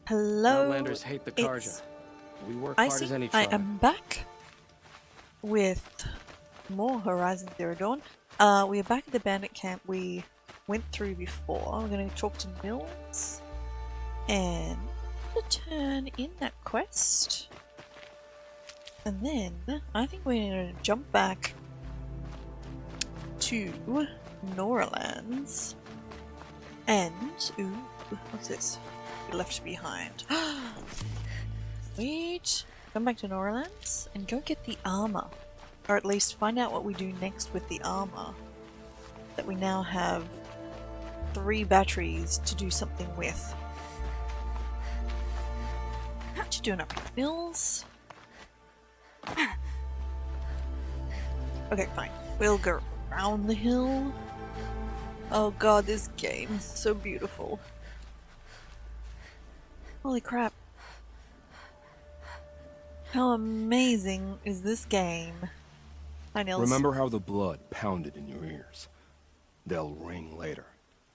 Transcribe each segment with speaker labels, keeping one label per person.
Speaker 1: Hello.
Speaker 2: Outlanders hate the Karja.
Speaker 1: It's
Speaker 2: We work hard
Speaker 1: Icy.
Speaker 2: as any
Speaker 1: I
Speaker 2: tribe.
Speaker 1: am back with more Horizon Zero Dawn. We are back at the bandit camp we went through before. We're going to talk to Mills and turn in that quest. And then I think we're going to jump back to Noralands. And, ooh, what's this? We left behind. Wait, come back to Noralands and go get the armor. Or at least find out what we do next with the armor. That we now have 3 batteries to do something with. What you doing up here, Mills? Okay, fine. We'll go around the hill. Oh god, this game is so beautiful. Holy crap. How amazing is this game? Hi, Nils.
Speaker 3: Remember how the blood pounded in your ears? They'll ring later,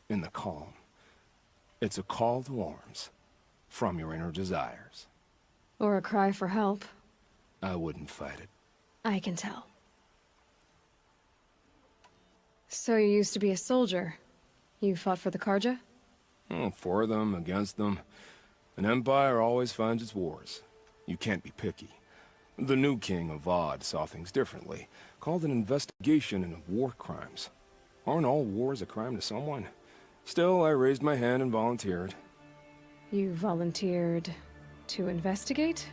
Speaker 3: in the calm. It's a call to arms, from your inner desires.
Speaker 4: Or a cry for help.
Speaker 3: I wouldn't fight it.
Speaker 4: I can tell. So you used to be a soldier. You fought for the Karja?
Speaker 3: For them, against them. An empire always finds its wars. You can't be picky. The new king of Vod saw things differently. Called an investigation into war crimes. Aren't all wars a crime to someone? Still, I raised my hand and volunteered.
Speaker 4: You volunteered to investigate?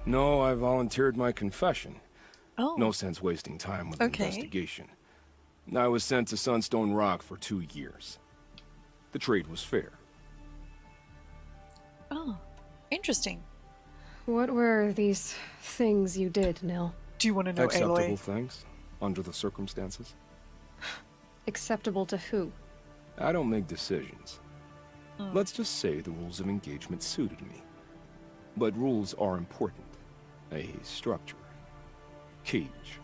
Speaker 3: No, I volunteered my confession.
Speaker 1: Oh.
Speaker 3: No sense wasting time with an
Speaker 1: Okay.
Speaker 3: investigation. I was sent to Sunstone Rock for 2 years. The trade was fair.
Speaker 1: Oh, interesting.
Speaker 4: What were these things you did, Nil?
Speaker 1: Do you want to know,
Speaker 3: Acceptable
Speaker 1: Aloy?
Speaker 3: things, under the circumstances.
Speaker 4: Acceptable to who?
Speaker 3: I don't make decisions. Let's just say the rules of engagement suited me. But rules are important. A structure. Cage.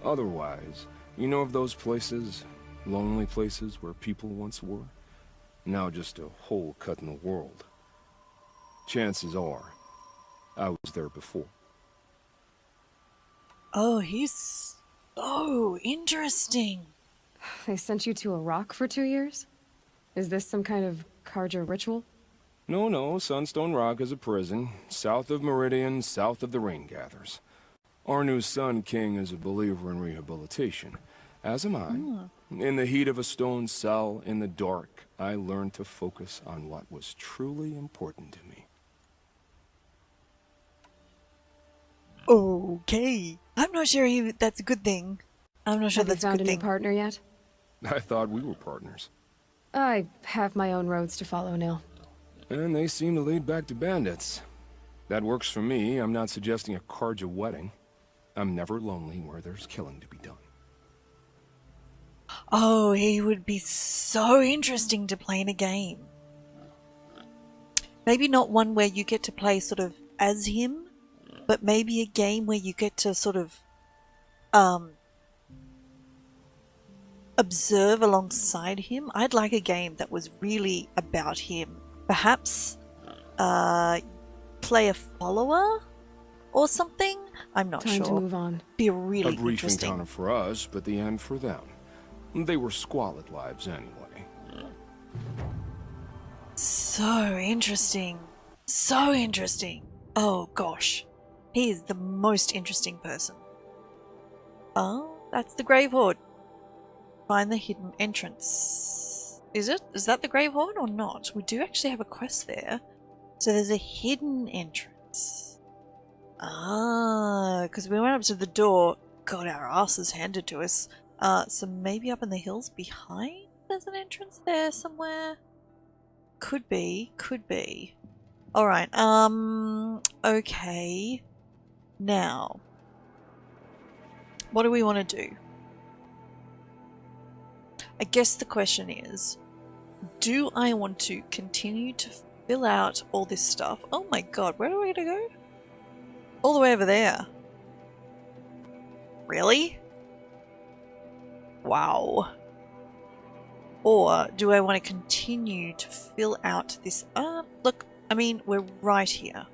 Speaker 3: Otherwise, you know of those places, lonely places where people once were? Now just a hole cut in the world. Chances are, I was there before.
Speaker 1: Oh, he's so interesting.
Speaker 4: They sent you to a rock for 2 years? Is this some kind of Karja ritual?
Speaker 3: No, Sunstone Rock is a prison, south of Meridian, south of the Rain Gathers. Our new Sun King is a believer in rehabilitation, as am I. In the heat of a stone cell, in the dark, I learned to focus on what was truly important to me.
Speaker 1: Okay. I'm not sure that's a good thing. I'm not sure
Speaker 4: Have you
Speaker 1: that's a
Speaker 4: found
Speaker 1: good
Speaker 4: a new
Speaker 1: thing.
Speaker 4: partner yet?
Speaker 3: I thought we were partners.
Speaker 4: I have my own roads to follow, Nil.
Speaker 3: And they seem to lead back to bandits. That works for me. I'm not suggesting a Karja wedding. I'm never lonely where there's killing to be done.
Speaker 1: Oh, he would be so interesting to play in a game. Maybe not one where you get to play sort of as him, but maybe a game where you get to sort of observe alongside him. I'd like a game that was really about him. Perhaps play a follower or something? I'm not
Speaker 4: Time
Speaker 1: sure.
Speaker 4: to move on.
Speaker 1: Be really
Speaker 3: A brief
Speaker 1: interesting.
Speaker 3: encounter for us, but the end for them. They were squalid lives anyway.
Speaker 1: So interesting. So interesting. Oh gosh. He is the most interesting person. Oh, that's the Grave Horde. Find the hidden entrance. Is it? Is that the Grave Horde or not? We do actually have a quest there. So there's a hidden entrance. Ah, because we went up to the door, got our asses handed to us. So maybe up in the hills behind there's an entrance there somewhere? Could be, could be. Alright, okay. Now, what do we want to do? I guess the question is, do I want to continue to fill out all this stuff? Oh my god, where are we going to go? All the way over there. Really? Wow. Or do I want to continue to fill out this? Look, I mean, we're right here.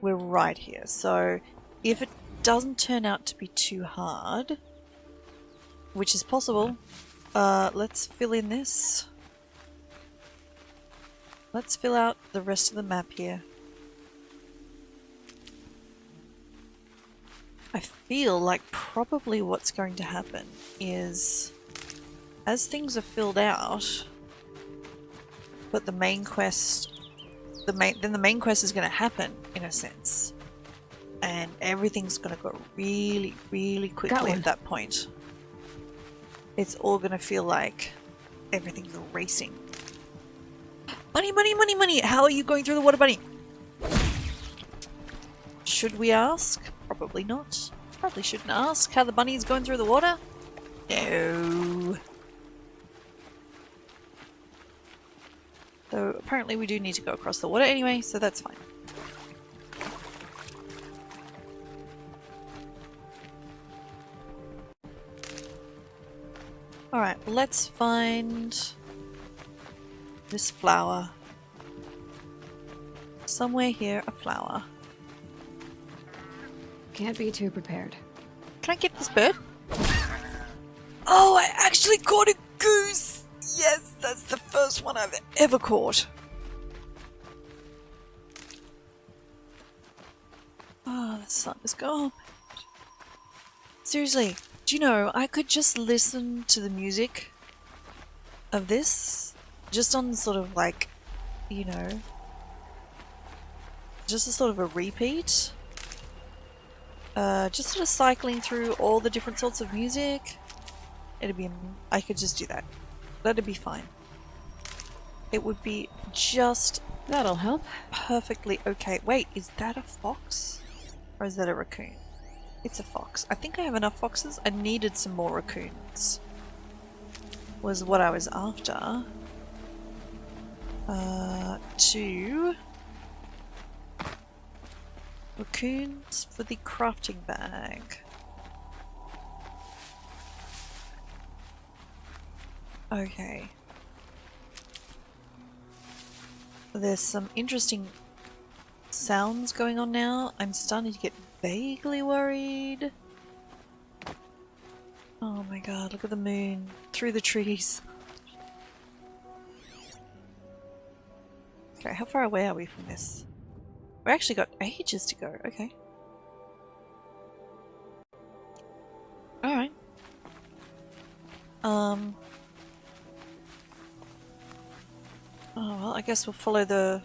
Speaker 1: We're right here. So if it doesn't turn out to be too hard, which is possible, let's fill in this. Let's fill out the rest of the map here. I feel like probably what's going to happen is as things are filled out, but the main quest, then the main quest is going to happen in a sense, and everything's going to go really, really quickly at that point. It's all going to feel like everything's racing. Money, money, money, money! How are you going through the water, bunny? Should we ask? Probably not. Probably shouldn't ask how the bunny is going through the water. No. So apparently we do need to go across the water anyway, so that's fine. Alright, well, let's find this flower. Somewhere here, a flower.
Speaker 4: Can't be too prepared.
Speaker 1: Can I get this bird? Oh, I actually caught a goose! Yes, that's the first one I've ever caught. Oh, the sun is gone. Seriously, do you know, I could just listen to the music of this just on sort of like, you know, just a sort of a repeat. Just sort of cycling through all the different sorts of music. It'd be, I could just do that. That'd be fine. It would be just...
Speaker 4: That'll help.
Speaker 1: Perfectly okay. Wait, is that a fox? Or is that a raccoon? It's a fox. I think I have enough foxes. I needed some more raccoons. Was what I was after. Two raccoons for the crafting bag. Okay. There's some interesting sounds going on now. I'm starting to get vaguely worried. Oh my god, look at the moon through the trees. Okay, how far away are we from this? We actually got ages to go, okay. Alright. Oh well, I guess we'll follow the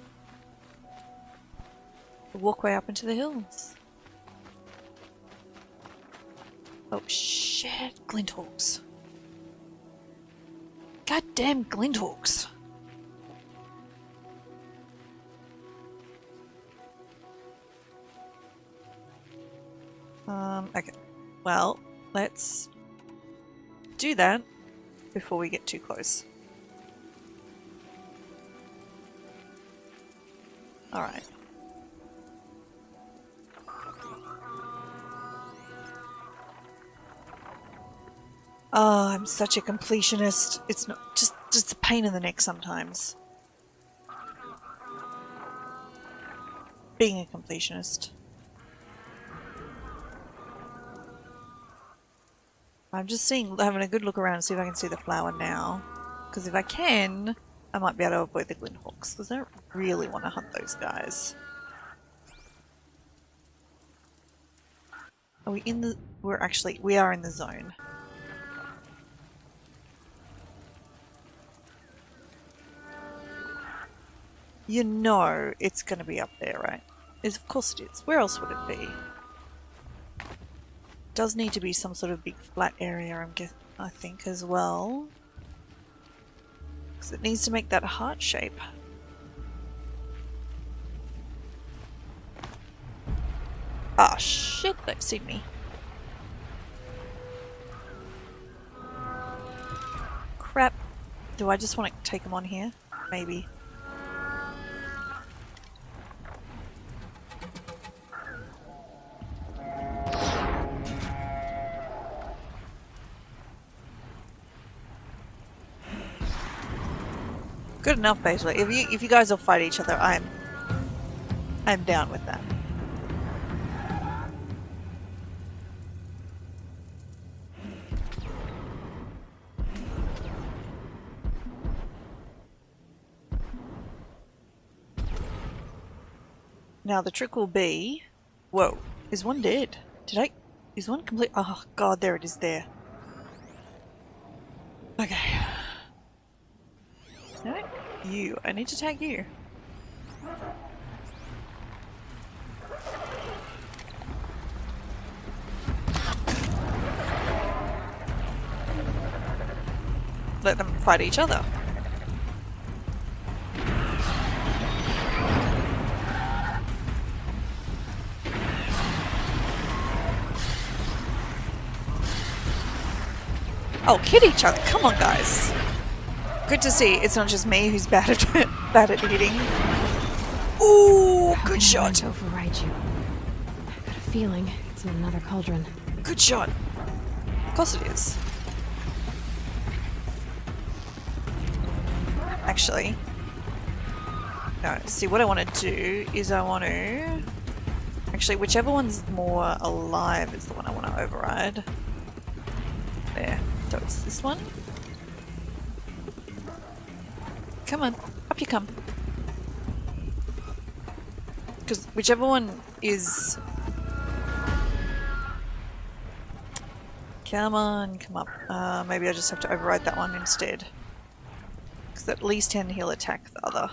Speaker 1: walkway up into the hills. Oh shit, glinthawks. Goddamn glinthawks. Okay. Well, let's do that before we get too close. Alright. Oh, I'm such a completionist. It's not just a pain in the neck sometimes. Being a completionist. I'm just having a good look around to see if I can see the flower now. Because if I can, I might be able to avoid the glinthawks. Because I don't really want to hunt those guys. Are we in the... we are in the zone. You know it's going to be up there, right? Of course it is. Where else would it be? Does need to be some sort of big flat area, I think, as well. Because it needs to make that heart shape. Ah, shit, they've seen me. Crap. Do I just want to take them on here? Maybe. Good enough, basically. If you guys will fight each other, I'm down with that. Now the trick will be... Whoa. Is one dead? Is one complete... Oh god, there it is there. Okay. No, you. I need to tag you. Let them fight each other. Oh, hit each other. Come on, guys. Good to see. It's not just me who's bad at bad at hitting. Ooh, good shot.
Speaker 4: To override you. I've got a feeling it's in another cauldron.
Speaker 1: Good shot. Of course it is. Actually, no. See, what I want to do is I want to... Actually, whichever one's more alive is the one I want to override. There. So it's this one. Come on, up you come. Because whichever one is... Come on, come up. Maybe I just have to override that one instead. Because at least then he'll attack the other.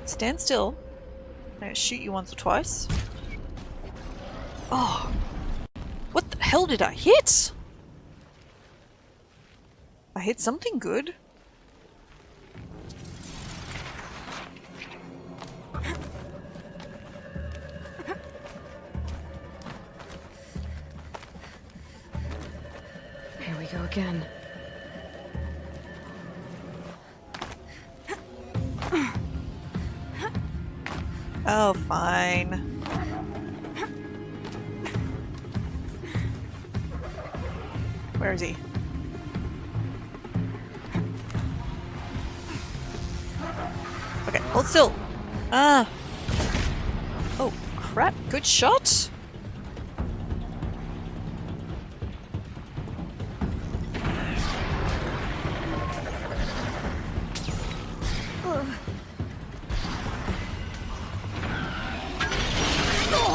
Speaker 1: Stand still. I'm gonna shoot you once or twice. Oh! What the hell did I hit? I hit something good.
Speaker 4: Here we go again.
Speaker 1: Oh, fine. Where is he? Okay, hold still. Ah. Oh, crap. Good shot.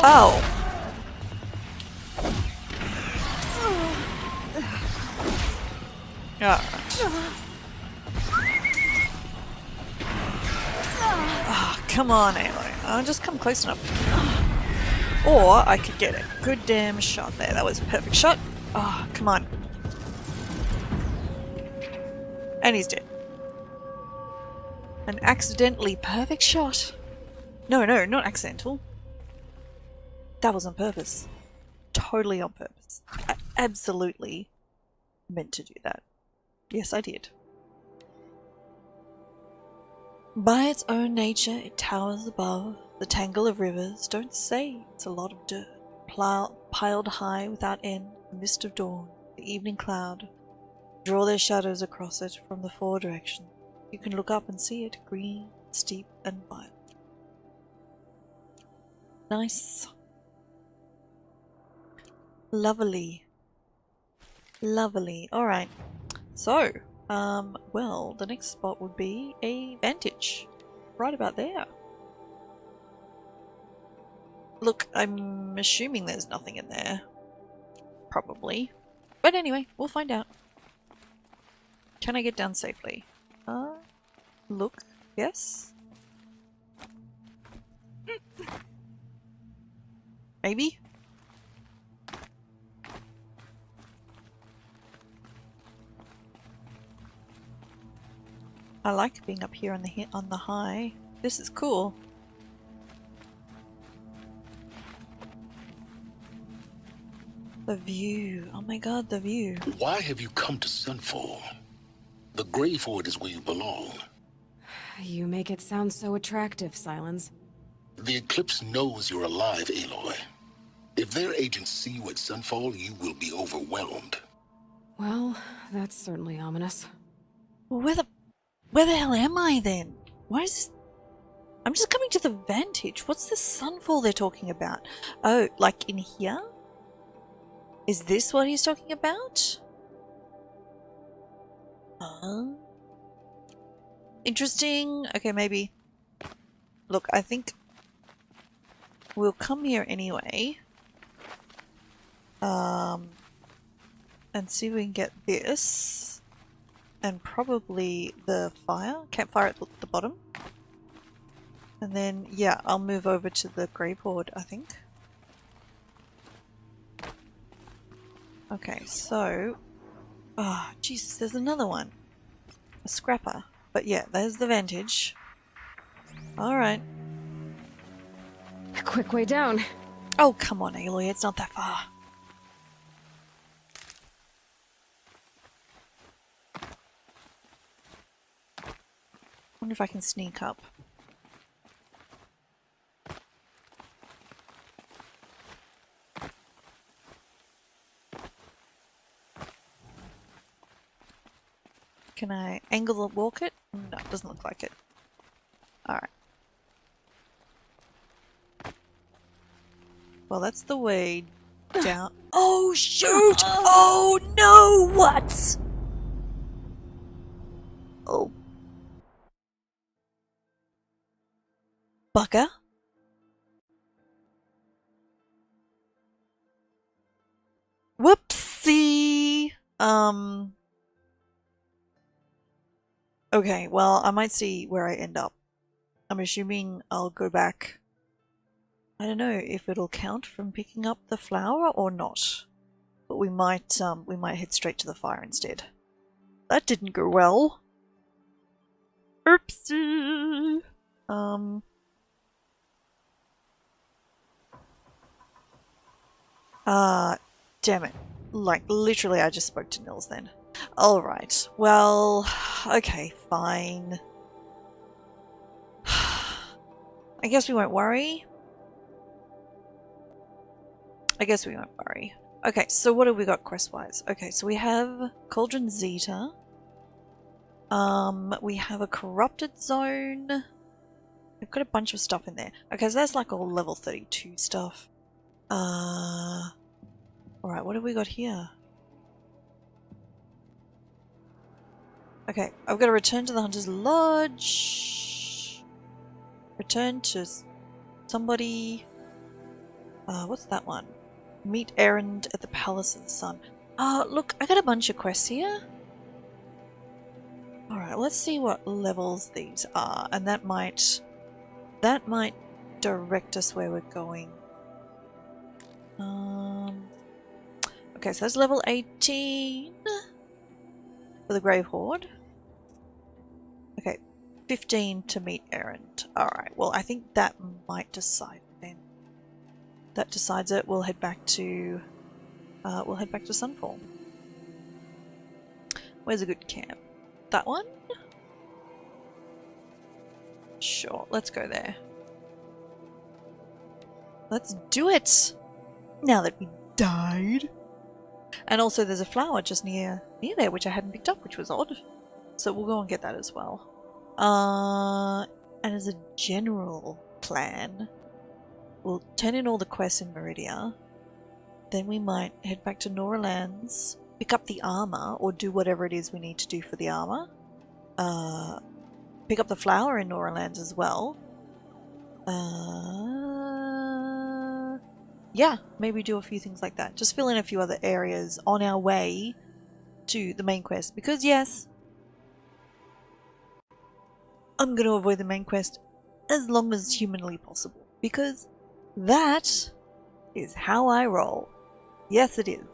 Speaker 1: Oh. Yeah. Oh, come on, Aloy. I'll just come close enough. Or I could get a good damn shot there. That was a perfect shot. Oh, come on. And he's dead. An accidentally perfect shot. No, not accidental. That was on purpose. Totally on purpose. I absolutely meant to do that. Yes, I did. By its own nature, it towers above the tangle of rivers. Don't say it's a lot of dirt, piled high without end. The mist of dawn, the evening cloud, draw their shadows across it from the four directions. You can look up and see it, green, steep, and violet. Nice. Lovely. Lovely. Alright. So, well, the next spot would be a vantage. Right about there. Look, I'm assuming there's nothing in there. Probably. But anyway, we'll find out. Can I get down safely? Look. Yes? Maybe? I like being up here on the high. This is cool. The view. Oh my god, the view.
Speaker 5: Why have you come to Sunfall? The Gravehorde is where you belong.
Speaker 4: You make it sound so attractive, Silence.
Speaker 5: The Eclipse knows you're alive, Aloy. If their agents see you at Sunfall, you will be overwhelmed.
Speaker 4: Well, that's certainly ominous.
Speaker 1: Well, where the hell am I then? Why is this? I'm just coming to the Vantage. What's the Sunfall they're talking about? Oh, like in here? Is this what he's talking about? Interesting. Okay, maybe. Look, I think we'll come here anyway. And see if we can get this. And probably the campfire at the bottom. And then, yeah, I'll move over to the Gravehorde, I think. Okay, so... Ah, oh, Jesus, there's another one. A scrapper. But yeah, there's the Vantage. Alright.
Speaker 4: Quick way down.
Speaker 1: Oh, come on, Aloy, it's not that far. Wonder if I can sneak up. Can I angle walk it? No, it doesn't look like it. Alright. Well, that's the way down. Oh, shoot! Oh, no! What? Oh. Bugger. Whoopsie! Okay, well, I might see where I end up. I'm assuming I'll go back. I don't know if it'll count from picking up the flower or not. But we might head straight to the fire instead. That didn't go well. Oopsie! Damn it. Like, literally I just spoke to Nils then. Alright, well, okay, fine. I guess we won't worry. Okay, so what have we got quest-wise? Okay, so we have Cauldron Zeta. We have a Corrupted Zone. We've got a bunch of stuff in there. Okay, so that's like all level 32 stuff. Alright, what have we got here? Okay, I've got to return to the Hunter's Lodge. Return to somebody. What's that one? Meet Erend at the Palace of the Sun. Look, I got a bunch of quests here. Alright, let's see what levels these are, and that might direct us where we're going. Okay, so that's level 18 for the Gravehorde. Okay, 15 to meet Erend. Alright, well I think that might decide then. That decides it. We'll head back to Sunfall. Where's a good camp? That one? Sure, let's go there. Let's do it! Now that we died. And also there's a flower just near there which I hadn't picked up, which was odd. So we'll go and get that as well. And as a general plan, we'll turn in all the quests in Meridia. Then we might head back to Nora Lands, pick up the armor, or do whatever it is we need to do for the armor. Pick up the flower in Nora Lands as well. Yeah, maybe do a few things like that. Just fill in a few other areas on our way to the main quest. Because yes, I'm going to avoid the main quest as long as humanly possible. Because that is how I roll. Yes, it is.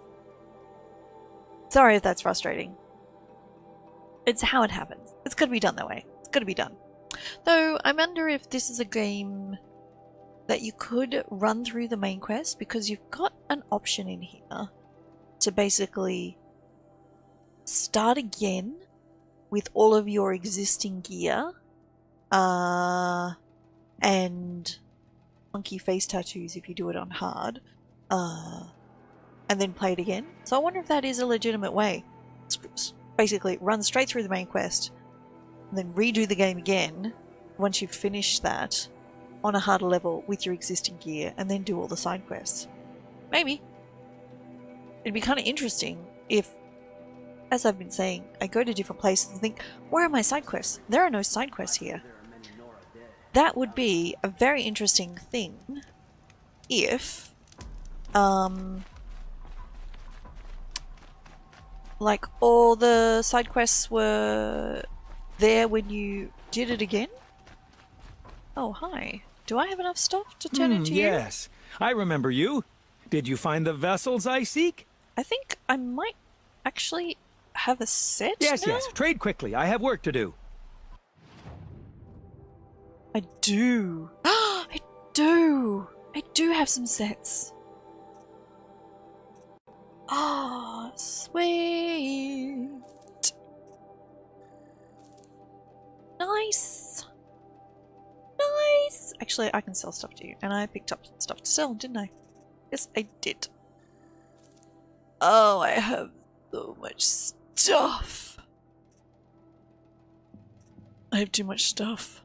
Speaker 1: Sorry if that's frustrating. It's how it happens. It's got to be done that way. It's got to be done. Though, I wonder if this is a game that you could run through the main quest, because you've got an option in here to basically start again with all of your existing gear, and funky face tattoos if you do it on hard, and then play it again. So I wonder if that is a legitimate way. Basically, run straight through the main quest, and then redo the game again once you've finished that on a harder level with your existing gear, and then do all the side quests. Maybe. It'd be kind of interesting if, as I've been saying, I go to different places and think, where are my side quests? There are no side quests here. That would be a very interesting thing if, like, all the side quests were there when you did it again? Oh, hi. Do I have enough stuff to turn into you?
Speaker 6: Yes, I remember you. Did you find the vessels I seek?
Speaker 1: I think I might actually have a set
Speaker 6: Yes,
Speaker 1: now?
Speaker 6: yes. Trade quickly. I have work to do.
Speaker 1: I do. I do. I do have some sets. Ah, sweet. Nice. Nice. Actually, I can sell stuff to you. And I picked up some stuff to sell, didn't I? Yes, I did. Oh, I have so much stuff. I have too much stuff.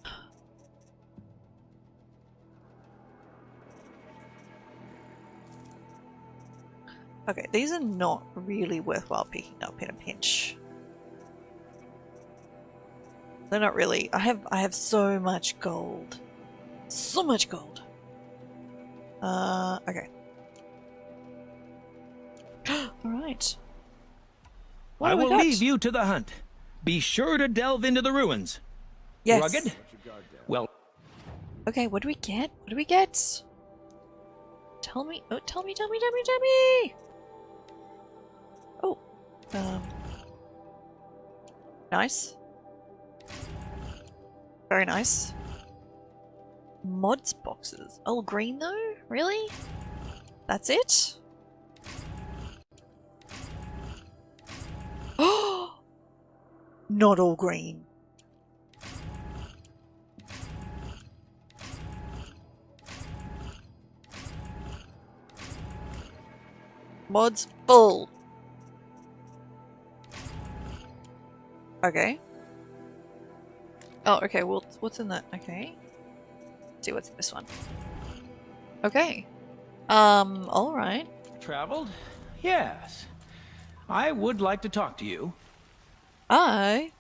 Speaker 1: Okay, these are not really worthwhile picking up in a pinch. They're not really. I have so much gold. So much gold. Okay. Alright.
Speaker 6: I will leave you to the hunt. Be sure to delve into the ruins.
Speaker 1: Yes.
Speaker 6: Rugged? Well,
Speaker 1: Okay, what do we get? What do we get? Tell me. Oh, tell me. Oh. Nice. Very nice. Mods boxes. Oh, green though? Really? That's it? Oh! Not all green. Mods full. Okay. Oh, okay, well, what's in that? Okay. Let's see what's in this one. Okay. Alright.
Speaker 6: traveled? Yes. I would like to talk to you.
Speaker 1: I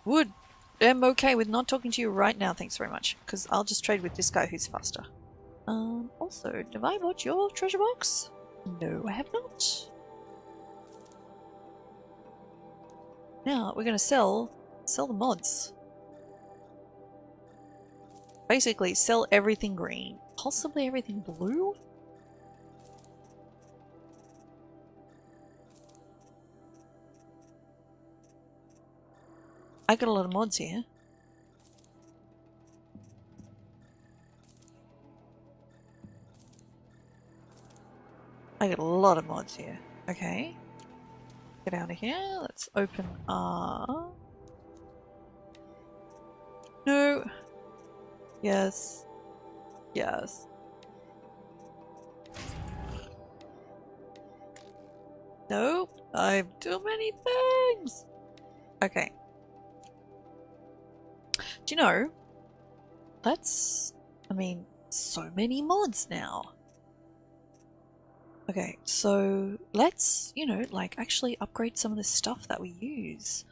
Speaker 1: am okay with not talking to you right now, thanks very much. Because I'll just trade with this guy who's faster. Also, have I bought your treasure box? No, I have not. Now, we're gonna sell the mods. Basically, sell everything green. Possibly everything blue? I got a lot of mods here. I got a lot of mods here. Okay. Get out of here. Let's open up. No. Yes. Yes. Nope. I have too many things. Okay. Do you know? That's, I mean, so many mods now. Okay, so let's, you know, like actually upgrade some of the stuff that we use.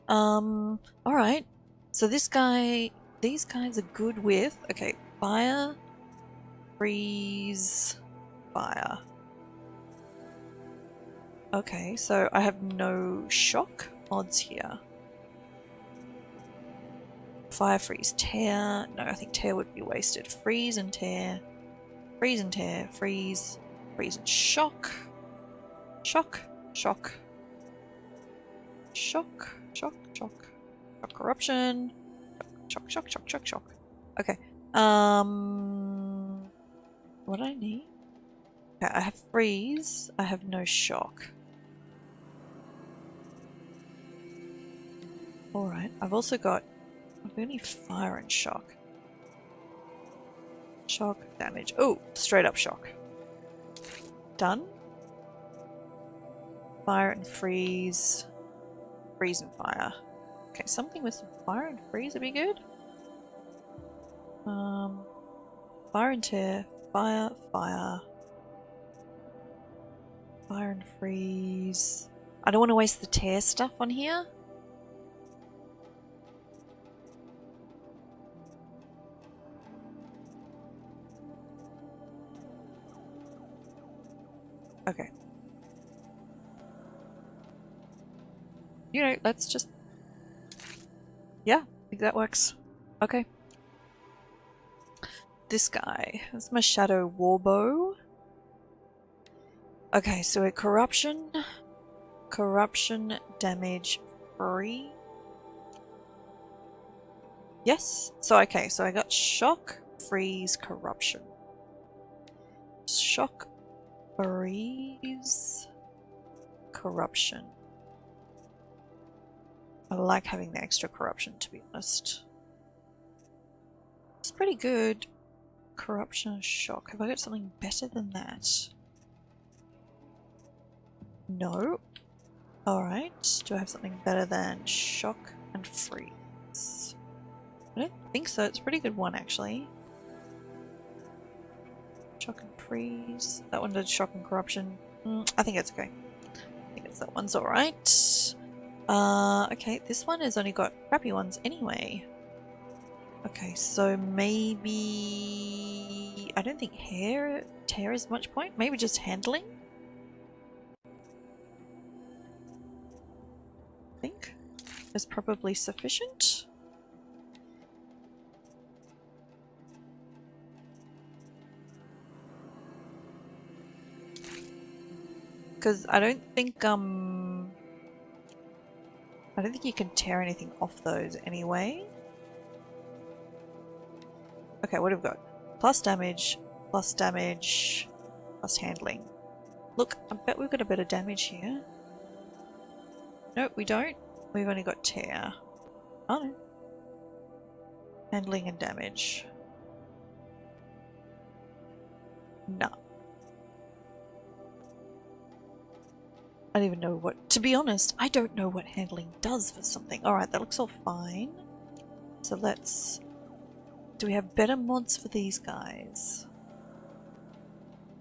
Speaker 1: Alright. So this guy, these guys are good with, okay, fire, freeze, fire. Okay, so I have no shock mods here. Fire, freeze, tear. No, I think tear would be wasted. Freeze and tear. Freeze and tear. Freeze. Freeze and shock. Shock. Shock. Shock. Shock. Shock. Shock corruption. Shock. Shock. Shock. Shock. Shock. Okay. What do I need? Okay, I have freeze. I have no shock. Alright, I've also got... I've got any fire and shock? Shock, damage. Oh, straight up shock. Done. Fire and freeze. Freeze and fire. Okay, something with some fire and freeze would be good. Fire and tear. Fire, fire. Fire and freeze. I don't want to waste the tear stuff on here. Okay. You know, let's just... Yeah, I think that works. Okay. This guy. That's my Shadow Warbow. Okay, so a corruption. Corruption damage free. Yes. So, okay, so I got shock, freeze, corruption. Shock, freeze, corruption. I like having the extra corruption, to be honest. It's pretty good. Corruption, shock. Have I got something better than that? No. Alright. Do I have something better than shock and freeze? I don't think so. It's a pretty good one, actually. Shock and freeze. That one did shock and corruption. I think it's okay. I think that one's alright. Okay, this one has only got crappy ones anyway. Okay, so maybe... I don't think tear is much point. Maybe just handling? I think is probably sufficient. Because I don't think you can tear anything off those anyway. Okay, what have we got? Plus damage, plus handling. Look, I bet we've got a bit of damage here. Nope, we don't. We've only got tear. Oh no. Handling and damage. No. I don't even know what... To be honest, I don't know what handling does for something. Alright, that looks all fine. So let's... Do we have better mods for these guys?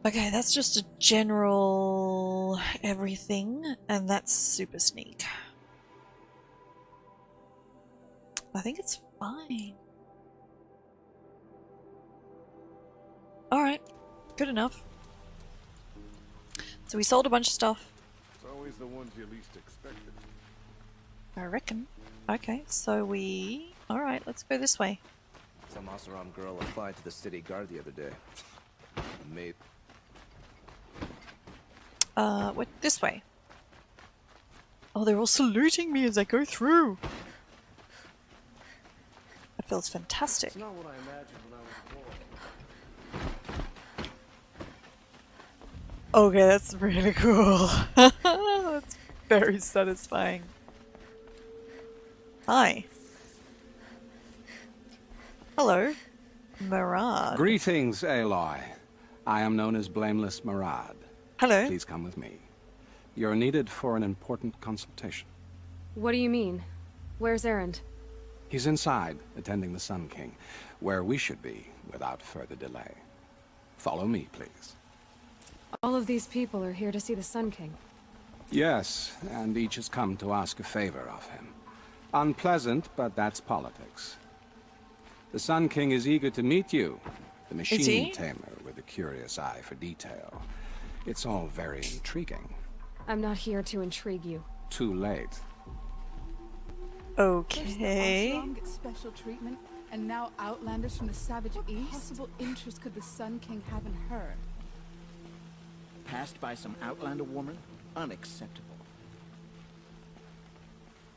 Speaker 1: Okay, that's just a general everything, and that's super sneak. I think it's fine. Alright, good enough. So we sold a bunch of stuff.
Speaker 7: It's always the ones you least expected.
Speaker 1: I reckon. Okay, so we... Alright, let's go this way.
Speaker 8: Some Oseram girl applied to the city guard the other day. Mate.
Speaker 1: What? This way. Oh, they're all saluting me as I go through. That feels fantastic.
Speaker 7: It's not what I imagined when I was born.
Speaker 1: Okay, that's really cool. That's very satisfying. Hi. Hello, Marad.
Speaker 9: Greetings, Aloy. I am known as Blameless Marad.
Speaker 1: Hello.
Speaker 9: Please come with me. You're needed for an important consultation.
Speaker 4: What do you mean? Where's Erend?
Speaker 9: He's inside, attending the Sun King, where we should be without further delay. Follow me, please.
Speaker 4: All of these people are here to see the Sun King.
Speaker 9: Yes, and each has come to ask a favor of him. Unpleasant, but that's politics. The Sun King is eager to meet you, the machine tamer with a curious eye for detail. It's all very intriguing.
Speaker 4: I'm not here to intrigue you.
Speaker 9: Too late.
Speaker 1: Okay.
Speaker 10: First, gets special treatment, and now outlanders from the savage east. What possible interest could the Sun King have in her?
Speaker 11: Passed by some outlander woman? Unacceptable.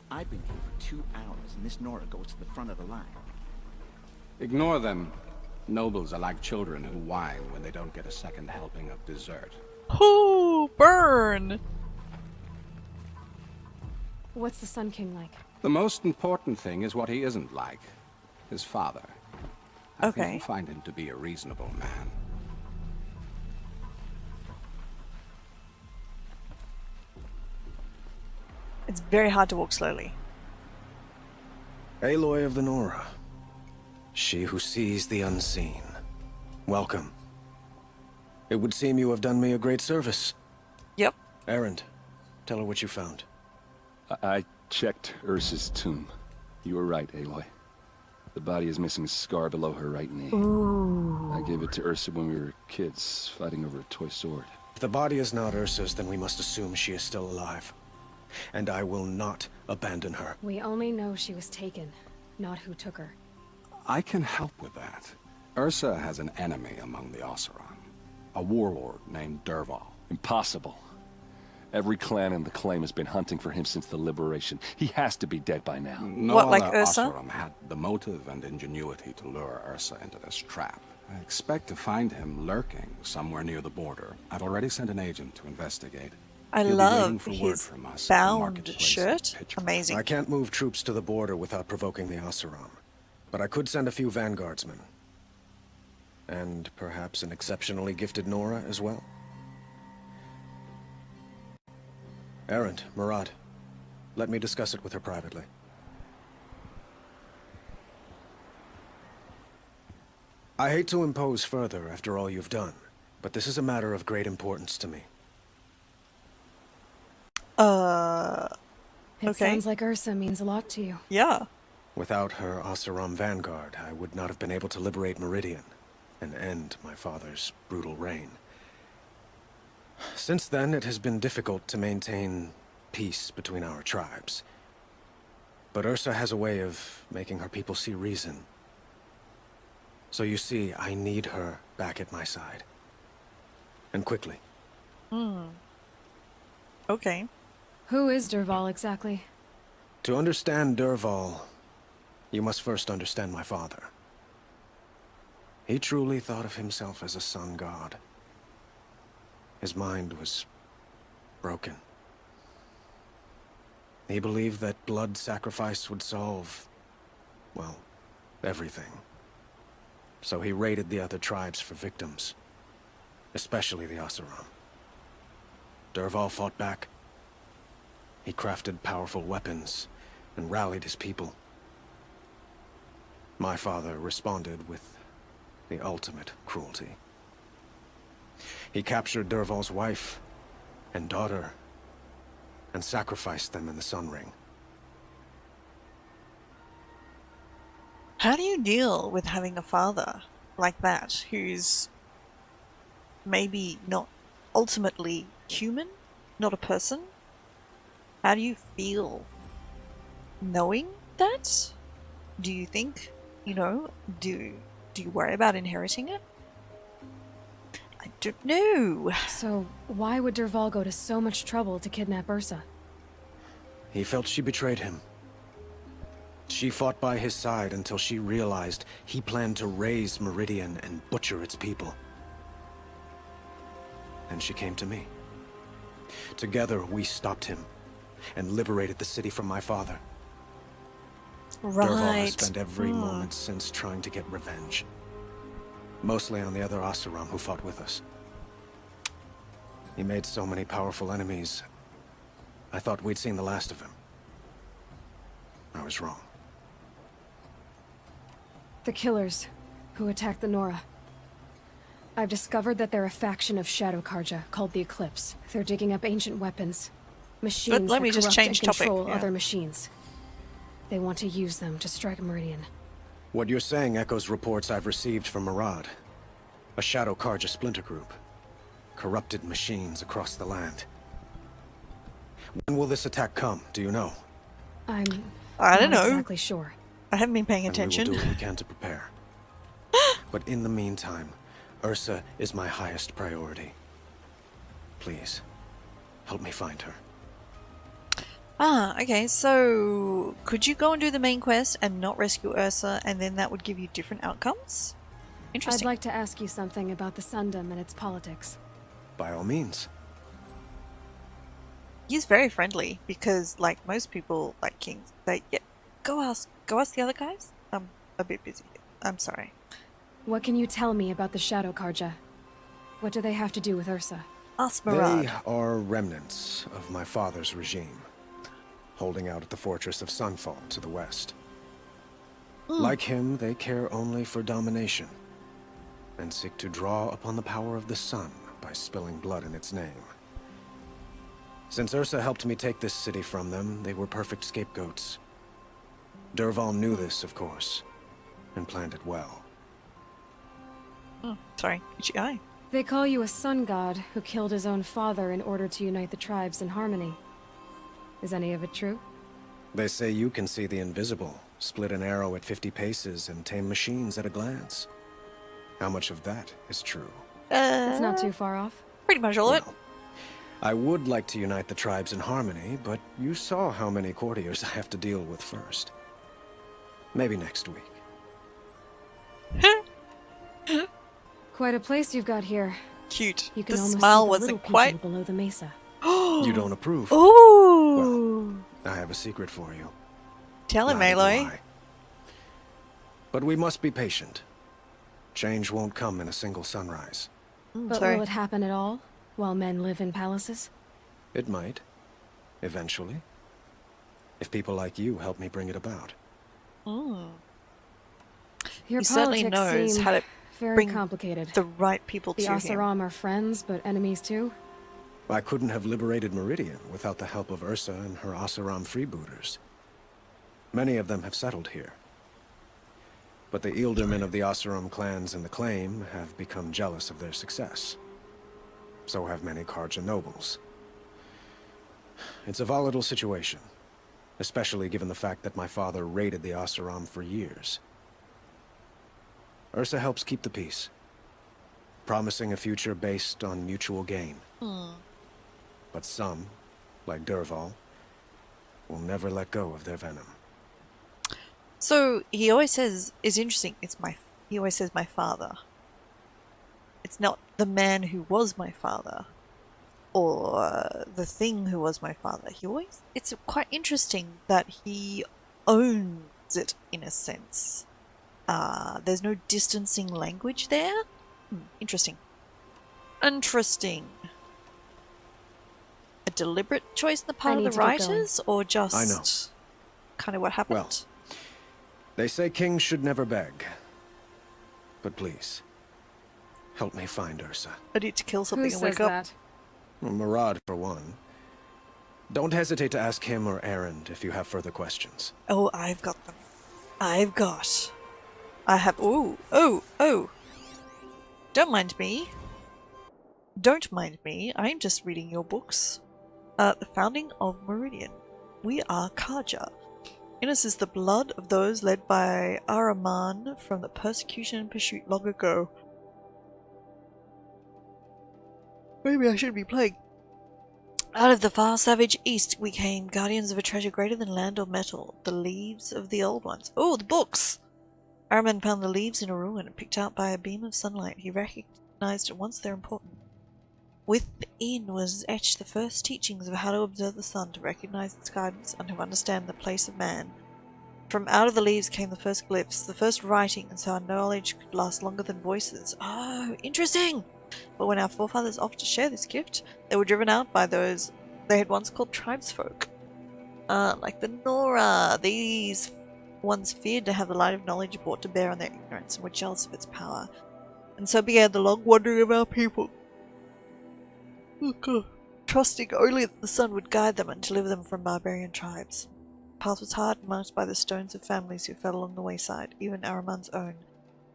Speaker 11: I've been here for 2 hours, and this Nora goes to the front of the line.
Speaker 9: Ignore them. Nobles are like children who whine when they don't get a second helping of dessert.
Speaker 1: Ooh, burn!
Speaker 4: What's the Sun King like?
Speaker 9: The most important thing is what he isn't like. His father. I think you'll find him to be a reasonable man.
Speaker 1: It's very hard to walk slowly.
Speaker 2: Aloy of the Nora. She who sees the unseen. Welcome. It would seem you have done me a great service.
Speaker 1: Yep.
Speaker 2: Erend, tell her what you found.
Speaker 3: I checked Ursa's tomb. You were right, Aloy. The body is missing a scar below her right knee.
Speaker 1: Ooh.
Speaker 3: I gave it to Ursa when we were kids, fighting over a toy sword.
Speaker 2: If the body is not Ursa's, then we must assume she is still alive. And I will not abandon her.
Speaker 4: We only know she was taken, not who took her.
Speaker 9: I can help with that. Ursa has an enemy among the Oseram. A warlord named Dervahl.
Speaker 3: Impossible. Every clan in the claim has been hunting for him since the liberation. He has to be dead by now.
Speaker 9: No
Speaker 1: What, like
Speaker 9: other
Speaker 1: Ursa?
Speaker 9: Oseram had the motive and ingenuity to lure Ursa into this trap. I expect to find him lurking somewhere near the border. I've already sent an agent to investigate.
Speaker 1: I
Speaker 9: He'll be waiting
Speaker 1: love
Speaker 9: for word
Speaker 1: his
Speaker 9: from us at the
Speaker 1: bound
Speaker 9: marketplace in
Speaker 1: shirt.
Speaker 9: Pittsburgh.
Speaker 1: Amazing.
Speaker 2: I can't move troops to the border without provoking the Oseram. But I could send a few vanguardsmen. And perhaps an exceptionally gifted Nora as well. Erend, Murad, let me discuss it with her privately. I hate to impose further after all you've done, but this is a matter of great importance to me.
Speaker 4: It
Speaker 1: Okay.
Speaker 4: sounds like Ursa means a lot to you.
Speaker 1: Yeah.
Speaker 2: Without her Oseram vanguard, I would not have been able to liberate Meridian and end my father's brutal reign. Since then, it has been difficult to maintain peace between our tribes. But Ursa has a way of making her people see reason. So you see, I need her back at my side. And quickly.
Speaker 1: Okay.
Speaker 4: Who is Dervahl exactly?
Speaker 2: To understand Dervahl, you must first understand my father. He truly thought of himself as a sun god. His mind was broken. He believed that blood sacrifice would solve, well, everything. So he raided the other tribes for victims, especially the Oseram. Dervahl fought back. He crafted powerful weapons and rallied his people. My father responded with the ultimate cruelty. He captured Dervahl's wife and daughter and sacrificed them in the Sun Ring.
Speaker 1: How do you deal with having a father like that who's maybe not ultimately human, not a person? How do you feel knowing that? Do you think, do you worry about inheriting it? I don't know.
Speaker 4: So, why would Dervahl go to so much trouble to kidnap Ursa?
Speaker 2: He felt she betrayed him. She fought by his side until she realized he planned to raise Meridian and butcher its people. And she came to me. Together, we stopped him and liberated the city from my father. Dervahl has spent every moment since trying to get revenge. Mostly on the other Oseram who fought with us. He made so many powerful enemies, I thought we'd seen the last of him. I was wrong.
Speaker 4: The killers who attacked the Nora. I've discovered that they're a faction of Shadow Karja called the Eclipse. They're digging up ancient weapons. Machines
Speaker 1: let me
Speaker 4: that
Speaker 1: just
Speaker 4: corrupt
Speaker 1: change
Speaker 4: and
Speaker 1: topic,
Speaker 4: control
Speaker 1: yeah.
Speaker 4: other machines. They want to use them to strike Meridian.
Speaker 2: What you're saying echoes reports I've received from Murad. A Shadow Karja splinter group. Corrupted machines across the land. When will this attack come, do you know?
Speaker 4: I
Speaker 1: don't
Speaker 4: not
Speaker 1: know.
Speaker 4: exactly sure.
Speaker 1: I haven't been paying
Speaker 2: And we
Speaker 1: attention.
Speaker 2: will do what we can to prepare. But in the meantime, Ursa is my highest priority. Please, help me find her.
Speaker 1: Okay, so could you go and do the main quest and not rescue Ursa, and then that would give you different outcomes? Interesting.
Speaker 4: I'd like to ask you something about the Sundom and its politics.
Speaker 2: By all means.
Speaker 1: he's very friendly because, like most people, like kings, they go ask the other guys. I'm a bit busy. I'm sorry.
Speaker 4: What can you tell me about the Shadow Karja? What do they have to do with Ursa?
Speaker 1: Ask Marad.
Speaker 2: They are remnants of my father's regime, holding out at the fortress of Sunfall to the west. Like him, they care only for domination, and seek to draw upon the power of the sun by spilling blood in its name. Since Ursa helped me take this city from them, they were perfect scapegoats. Dervahl knew this, of course, and planned it well.
Speaker 1: Sorry, GI.
Speaker 4: They call you a sun god who killed his own father in order to unite the tribes in harmony. Is any of it true?
Speaker 2: They say you can see the invisible, split an arrow at 50 paces, and tame machines at a glance. How much of that is true?
Speaker 4: It's not too far off.
Speaker 1: Pretty much all of it.
Speaker 2: Well, I would like to unite the tribes in harmony, but you saw how many courtiers I have to deal with first. Maybe next week.
Speaker 4: Quite a place you've got here.
Speaker 1: Cute.
Speaker 4: You can
Speaker 1: The
Speaker 4: almost
Speaker 1: smile
Speaker 4: see the
Speaker 1: wasn't
Speaker 4: little people
Speaker 1: quite.
Speaker 4: below the mesa.
Speaker 2: You don't approve?
Speaker 1: Ooh.
Speaker 2: I have a secret for you.
Speaker 1: Tell him,
Speaker 2: Neither do
Speaker 1: Aloy.
Speaker 2: I. But we must be patient. Change won't come in a single sunrise.
Speaker 4: But
Speaker 1: Sorry.
Speaker 4: will it happen at all, while men live in palaces?
Speaker 2: It might. Eventually. If people like you help me bring it about.
Speaker 4: Your
Speaker 1: He certainly
Speaker 4: politics
Speaker 1: knows
Speaker 4: seem
Speaker 1: how to
Speaker 4: very
Speaker 1: bring
Speaker 4: complicated.
Speaker 1: the right people
Speaker 4: The
Speaker 1: to him.
Speaker 4: Oseram are friends, but enemies too?
Speaker 2: I couldn't have liberated Meridian without the help of Ursa and her Oseram freebooters. Many of them have settled here. But the Ealdormen of the Oseram clans in the Claim have become jealous of their success. So have many Karja nobles. It's a volatile situation, especially given the fact that my father raided the Oseram for years. Ursa helps keep the peace, promising a future based on mutual gain. But some, like Dervahl, will never let go of their venom.
Speaker 1: So he always says, it's interesting, he always says my father. It's not the man who was my father, or the thing who was my father. It's quite interesting that he owns it in a sense. There's no distancing language there. Interesting. Interesting. A deliberate choice on the part of the writers, or just
Speaker 2: I know.
Speaker 1: kind of what happened?
Speaker 2: Well, they say kings should never beg. But please, help me find Ursa.
Speaker 1: I need to kill something
Speaker 4: Who
Speaker 1: and
Speaker 4: says
Speaker 1: wake up.
Speaker 4: that?
Speaker 2: Well, Marad, for one. Don't hesitate to ask him or Erend if you have further questions.
Speaker 1: Oh, I've got them. I have. Oh. Don't mind me. Don't mind me. I'm just reading your books. The founding of Meridian. We are Karja. In us is the blood of those led by Ahriman from the persecution and pursuit long ago. Maybe I should be playing. Out of the far savage east we came, guardians of a treasure greater than land or metal, the leaves of the old ones. Oh, the books! Ahriman found the leaves in a ruin, picked out by a beam of sunlight. He recognized at once their importance. Within was etched the first teachings of how to observe the sun, to recognize its guidance, and to understand the place of man. From out of the leaves came the first glyphs, the first writing, and so our knowledge could last longer than voices. Oh, interesting! But when our forefathers offered to share this gift, they were driven out by those they had once called tribesfolk. Like the Nora. These ones feared to have the light of knowledge brought to bear on their ignorance, and were jealous of its power. And so began the long wandering of our people. Oh God. Trusting only that the sun would guide them and deliver them from barbarian tribes. The path was hard, marked by the stones of families who fell along the wayside, even Ahriman's own.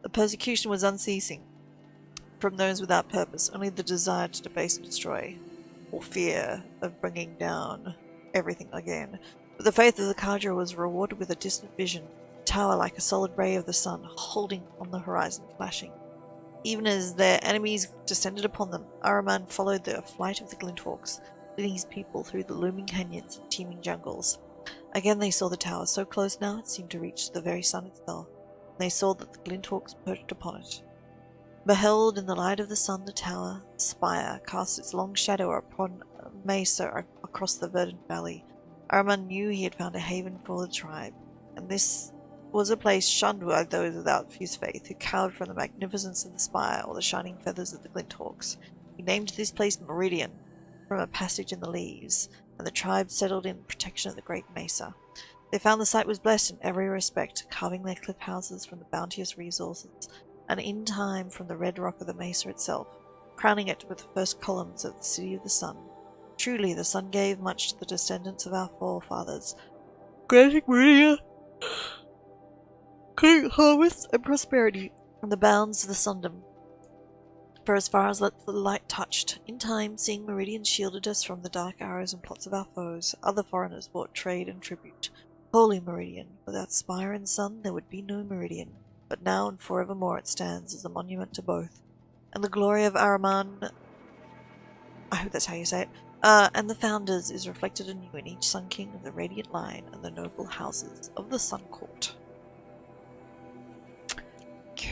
Speaker 1: The persecution was unceasing. From those without purpose, only the desire to debase and destroy, or fear of bringing down everything again. But the faith of the Karja was rewarded with a distant vision, a tower like a solid ray of the sun, holding on the horizon, flashing. Even as their enemies descended upon them, Ahriman followed the flight of the Glinthawks, leading his people through the looming canyons and teeming jungles. Again they saw the tower, so close now it seemed to reach the very sun itself, and they saw that the Glinthawks perched upon it. Beheld in the light of the sun the tower, the spire, cast its long shadow upon a mesa across the verdant valley, Araman knew he had found a haven for the tribe, and this was a place shunned by those without fuse faith, who cowered from the magnificence of the spire or the shining feathers of the Glinthawks. He named this place Meridian, from a passage in the leaves, and the tribe settled in protection of the Great Mesa. They found the site was blessed in every respect, carving their cliff houses from the bounteous resources, and in time from the red rock of the mesa itself, crowning it with the first columns of the City of the Sun. Truly, the sun gave much to the descendants of our forefathers, granting Meridian great harvest and prosperity from the bounds of the Sundom. For as far as the light touched, in time, seeing Meridian shielded us from the dark arrows and plots of our foes, other foreigners brought trade and tribute. Holy Meridian, without spire and sun there would be no Meridian, but now and forevermore it stands as a monument to both. And the glory of Araman, I hope that's how you say it, and the founders is reflected anew in each Sun King of the Radiant Line and the noble houses of the Sun Court.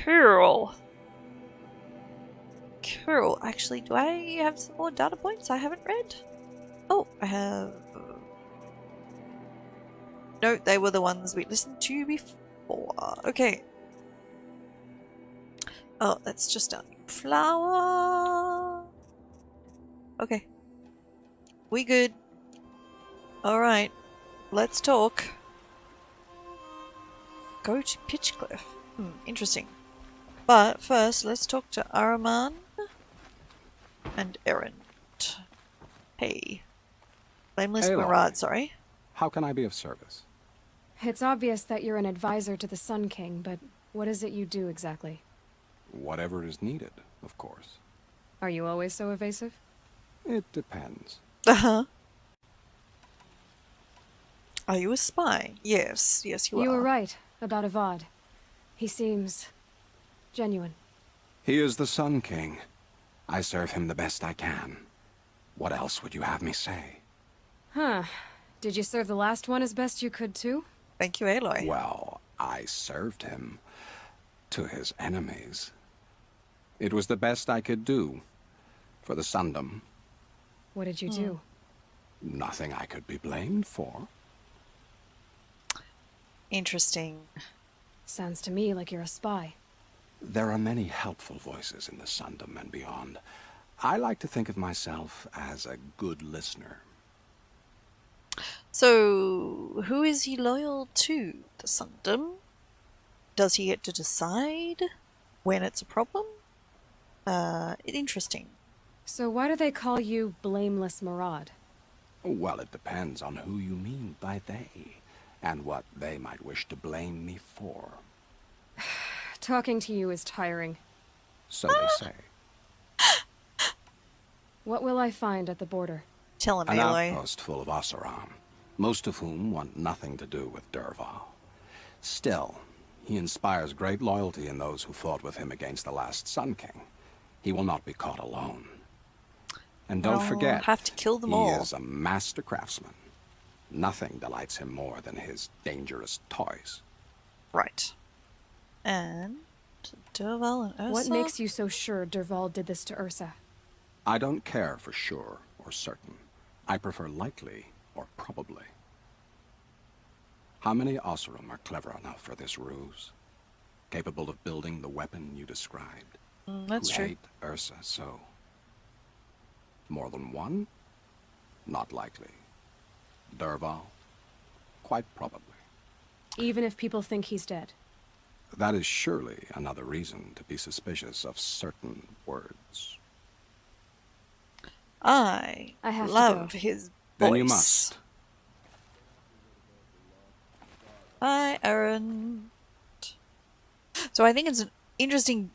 Speaker 1: Cool. Cool. Actually, do I have some more data points I haven't read? Oh, I have... No, they were the ones we listened to before. Okay. Oh, that's just a flower. Okay. We good. Alright. Let's talk. Go to Pitchcliff. Interesting. But first, let's talk to Araman and Erend. Hey. Blameless
Speaker 9: Aloy.
Speaker 1: Marad, sorry.
Speaker 9: How can I be of service?
Speaker 4: It's obvious that you're an advisor to the Sun King, but what is it you do exactly?
Speaker 9: Whatever is needed, of course.
Speaker 4: Are you always so evasive?
Speaker 9: It depends.
Speaker 1: Uh-huh. Are you a spy? Yes. Yes, you are.
Speaker 4: You were right about Avad. He seems genuine.
Speaker 9: He is the Sun King. I serve him the best I can. What else would you have me say?
Speaker 4: Huh. Did you serve the last one as best you could, too?
Speaker 1: Thank you, Aloy.
Speaker 9: Well, I served him to his enemies. It was the best I could do for the Sundom.
Speaker 4: What did you do?
Speaker 9: Nothing I could be blamed for.
Speaker 1: Interesting.
Speaker 4: Sounds to me like you're a spy.
Speaker 9: There are many helpful voices in the Sundom and beyond. I like to think of myself as a good listener.
Speaker 1: So, who is he loyal to? The Sundom? Does he get to decide when it's a problem? Interesting.
Speaker 4: So why do they call you Blameless Marad?
Speaker 9: Well, it depends on who you mean by they, and what they might wish to blame me for.
Speaker 4: Talking to you is tiring.
Speaker 9: So they say.
Speaker 4: What will I find at the border?
Speaker 1: Tell him,
Speaker 9: An
Speaker 1: Aloy.
Speaker 9: outpost full of Oseram, most of whom want nothing to do with Dervahl. Still, he inspires great loyalty in those who fought with him against the last Sun King. He will not be caught alone. And don't
Speaker 1: I'll
Speaker 9: forget,
Speaker 1: have to kill them
Speaker 9: he
Speaker 1: all.
Speaker 9: is a master craftsman. Nothing delights him more than his dangerous toys.
Speaker 1: Right. And Dervahl and Ursa?
Speaker 4: What makes you so sure Dervahl did this to Ursa?
Speaker 9: I don't care for sure or certain. I prefer likely or probably. How many Oseram are clever enough for this ruse? Capable of building the weapon you described?
Speaker 1: That's
Speaker 9: who
Speaker 1: true.
Speaker 9: hate Ursa so? More than one? Not likely. Dervahl? Quite probably.
Speaker 4: Even if people think he's dead?
Speaker 9: That is surely another reason to be suspicious of certain words.
Speaker 1: I
Speaker 4: have to
Speaker 1: love
Speaker 4: go.
Speaker 1: his voice.
Speaker 9: Then you must.
Speaker 1: Hi, Aaron. So I think it's an interesting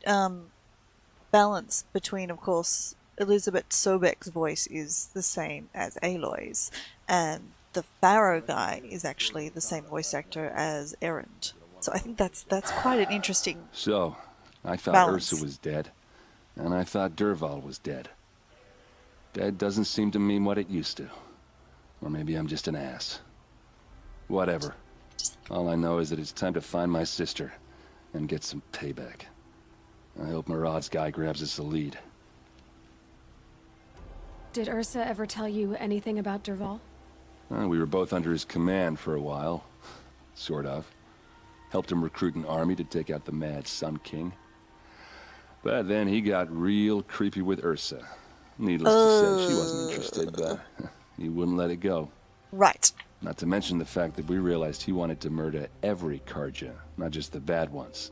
Speaker 1: balance between, of course, Elizabeth Sobek's voice is the same as Aloy's, and the Pharaoh guy is actually the same voice actor as Erend. So I think that's quite an interesting
Speaker 12: So, I thought
Speaker 1: balance.
Speaker 12: Ursa was dead, and I thought Dervahl was dead. Dead doesn't seem to mean what it used to. Or maybe I'm just an ass. Whatever. All I know is that it's time to find my sister and get some payback. I hope Marad's guy grabs us the lead.
Speaker 4: Did Ursa ever tell you anything about Dervahl?
Speaker 12: We were both under his command for a while. Sort of. Helped him recruit an army to take out the mad Sun King. But then he got real creepy with Ursa. Needless to say, she wasn't interested, but he wouldn't let it go.
Speaker 1: Right.
Speaker 12: Not to mention the fact that we realized he wanted to murder every Carja, not just the bad ones.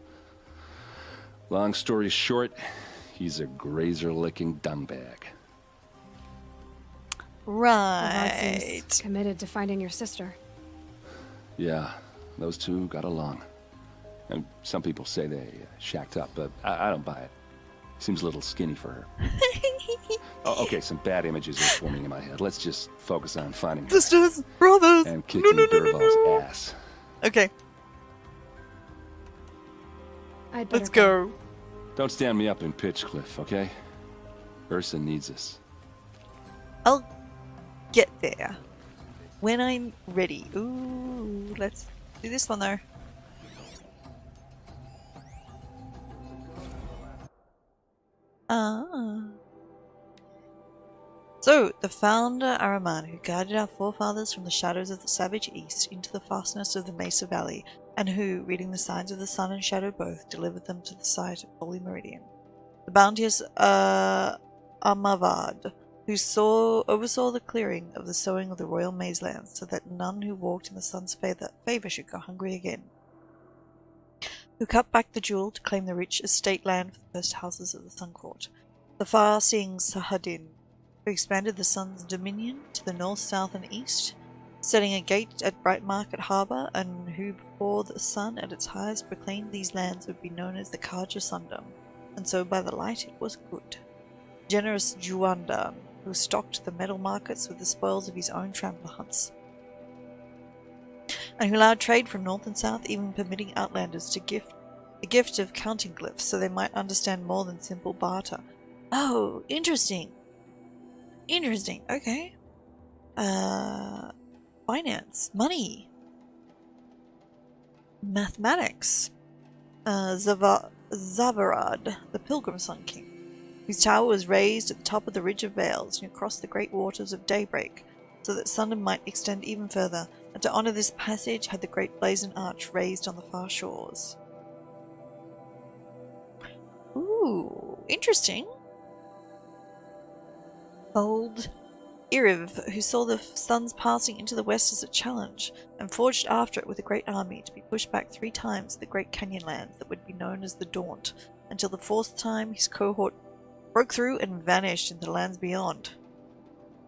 Speaker 12: Long story short, he's a grazer-licking dungbag.
Speaker 1: Right.
Speaker 4: Seems committed to finding your sister.
Speaker 12: Yeah, those two got along. And some people say they shacked up, but I don't buy it. Seems a little skinny for her. Oh, okay, some bad images are forming in my head. Let's just focus on finding her.
Speaker 1: Sisters, brothers,
Speaker 12: and kicking Dervahl's ass.
Speaker 1: Okay. Let's go.
Speaker 12: Don't stand me up in Pitchcliff, okay? Ursa needs us.
Speaker 1: I'll get there when I'm ready. Ooh, let's do this one though. So, the founder Araman, who guided our forefathers from the shadows of the savage east into the fastness of the Mesa Valley, and who, reading the signs of the sun and shadow both, delivered them to the site of Holy Meridian. The bounteous Amavad, who oversaw the clearing of the sowing of the royal maize lands, so that none who walked in the sun's favor should go hungry again. Who cut back the jewel to claim the rich estate land for the first houses of the Sun Court. The far-seeing Sahadin, who expanded the sun's dominion to the north, south, and east, setting a gate at Bright Market Harbour, and who before the sun at its highest proclaimed these lands would be known as the Carja Sundom, and so by the light it was good. Generous Juanda, who stocked the metal markets with the spoils of his own trampler hunts, and who allowed trade from north and south, even permitting outlanders to gift the gift of counting glyphs so they might understand more than simple barter. Oh, interesting. Interesting, okay. Finance, money, mathematics. Zavarad, the Pilgrim Sun King, whose tower was raised at the top of the Ridge of Veils and across the great waters of Daybreak, so that Sundom might extend even further, and to honour this passage had the great blazon arch raised on the far shores. Ooh, interesting. Old Iriv, who saw the suns passing into the west as a challenge, and forged after it with a great army to be pushed back 3 times the great canyon lands that would be known as the Daunt, until the 4th time his cohort broke through and vanished into the lands beyond.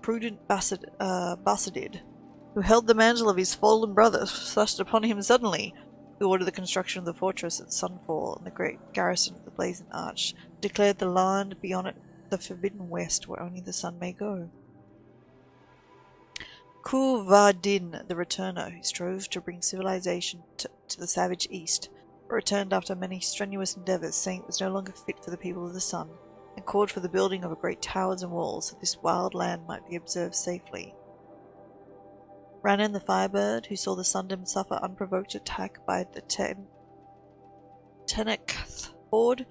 Speaker 1: Prudent Basadid, who held the mantle of his fallen brother, thrust upon him suddenly, who ordered the construction of the fortress at Sunfall and the great garrison of the Blazon Arch, declared the land beyond it the forbidden west where only the sun may go. Kuvardin, the returner, who strove to bring civilization to the savage east, but returned after many strenuous endeavors, saying it was no longer fit for the people of the sun, and called for the building of great towers and walls, so this wild land might be observed safely. Ranan the Firebird, who saw the Sundom suffer unprovoked attack by the Tenekth horde,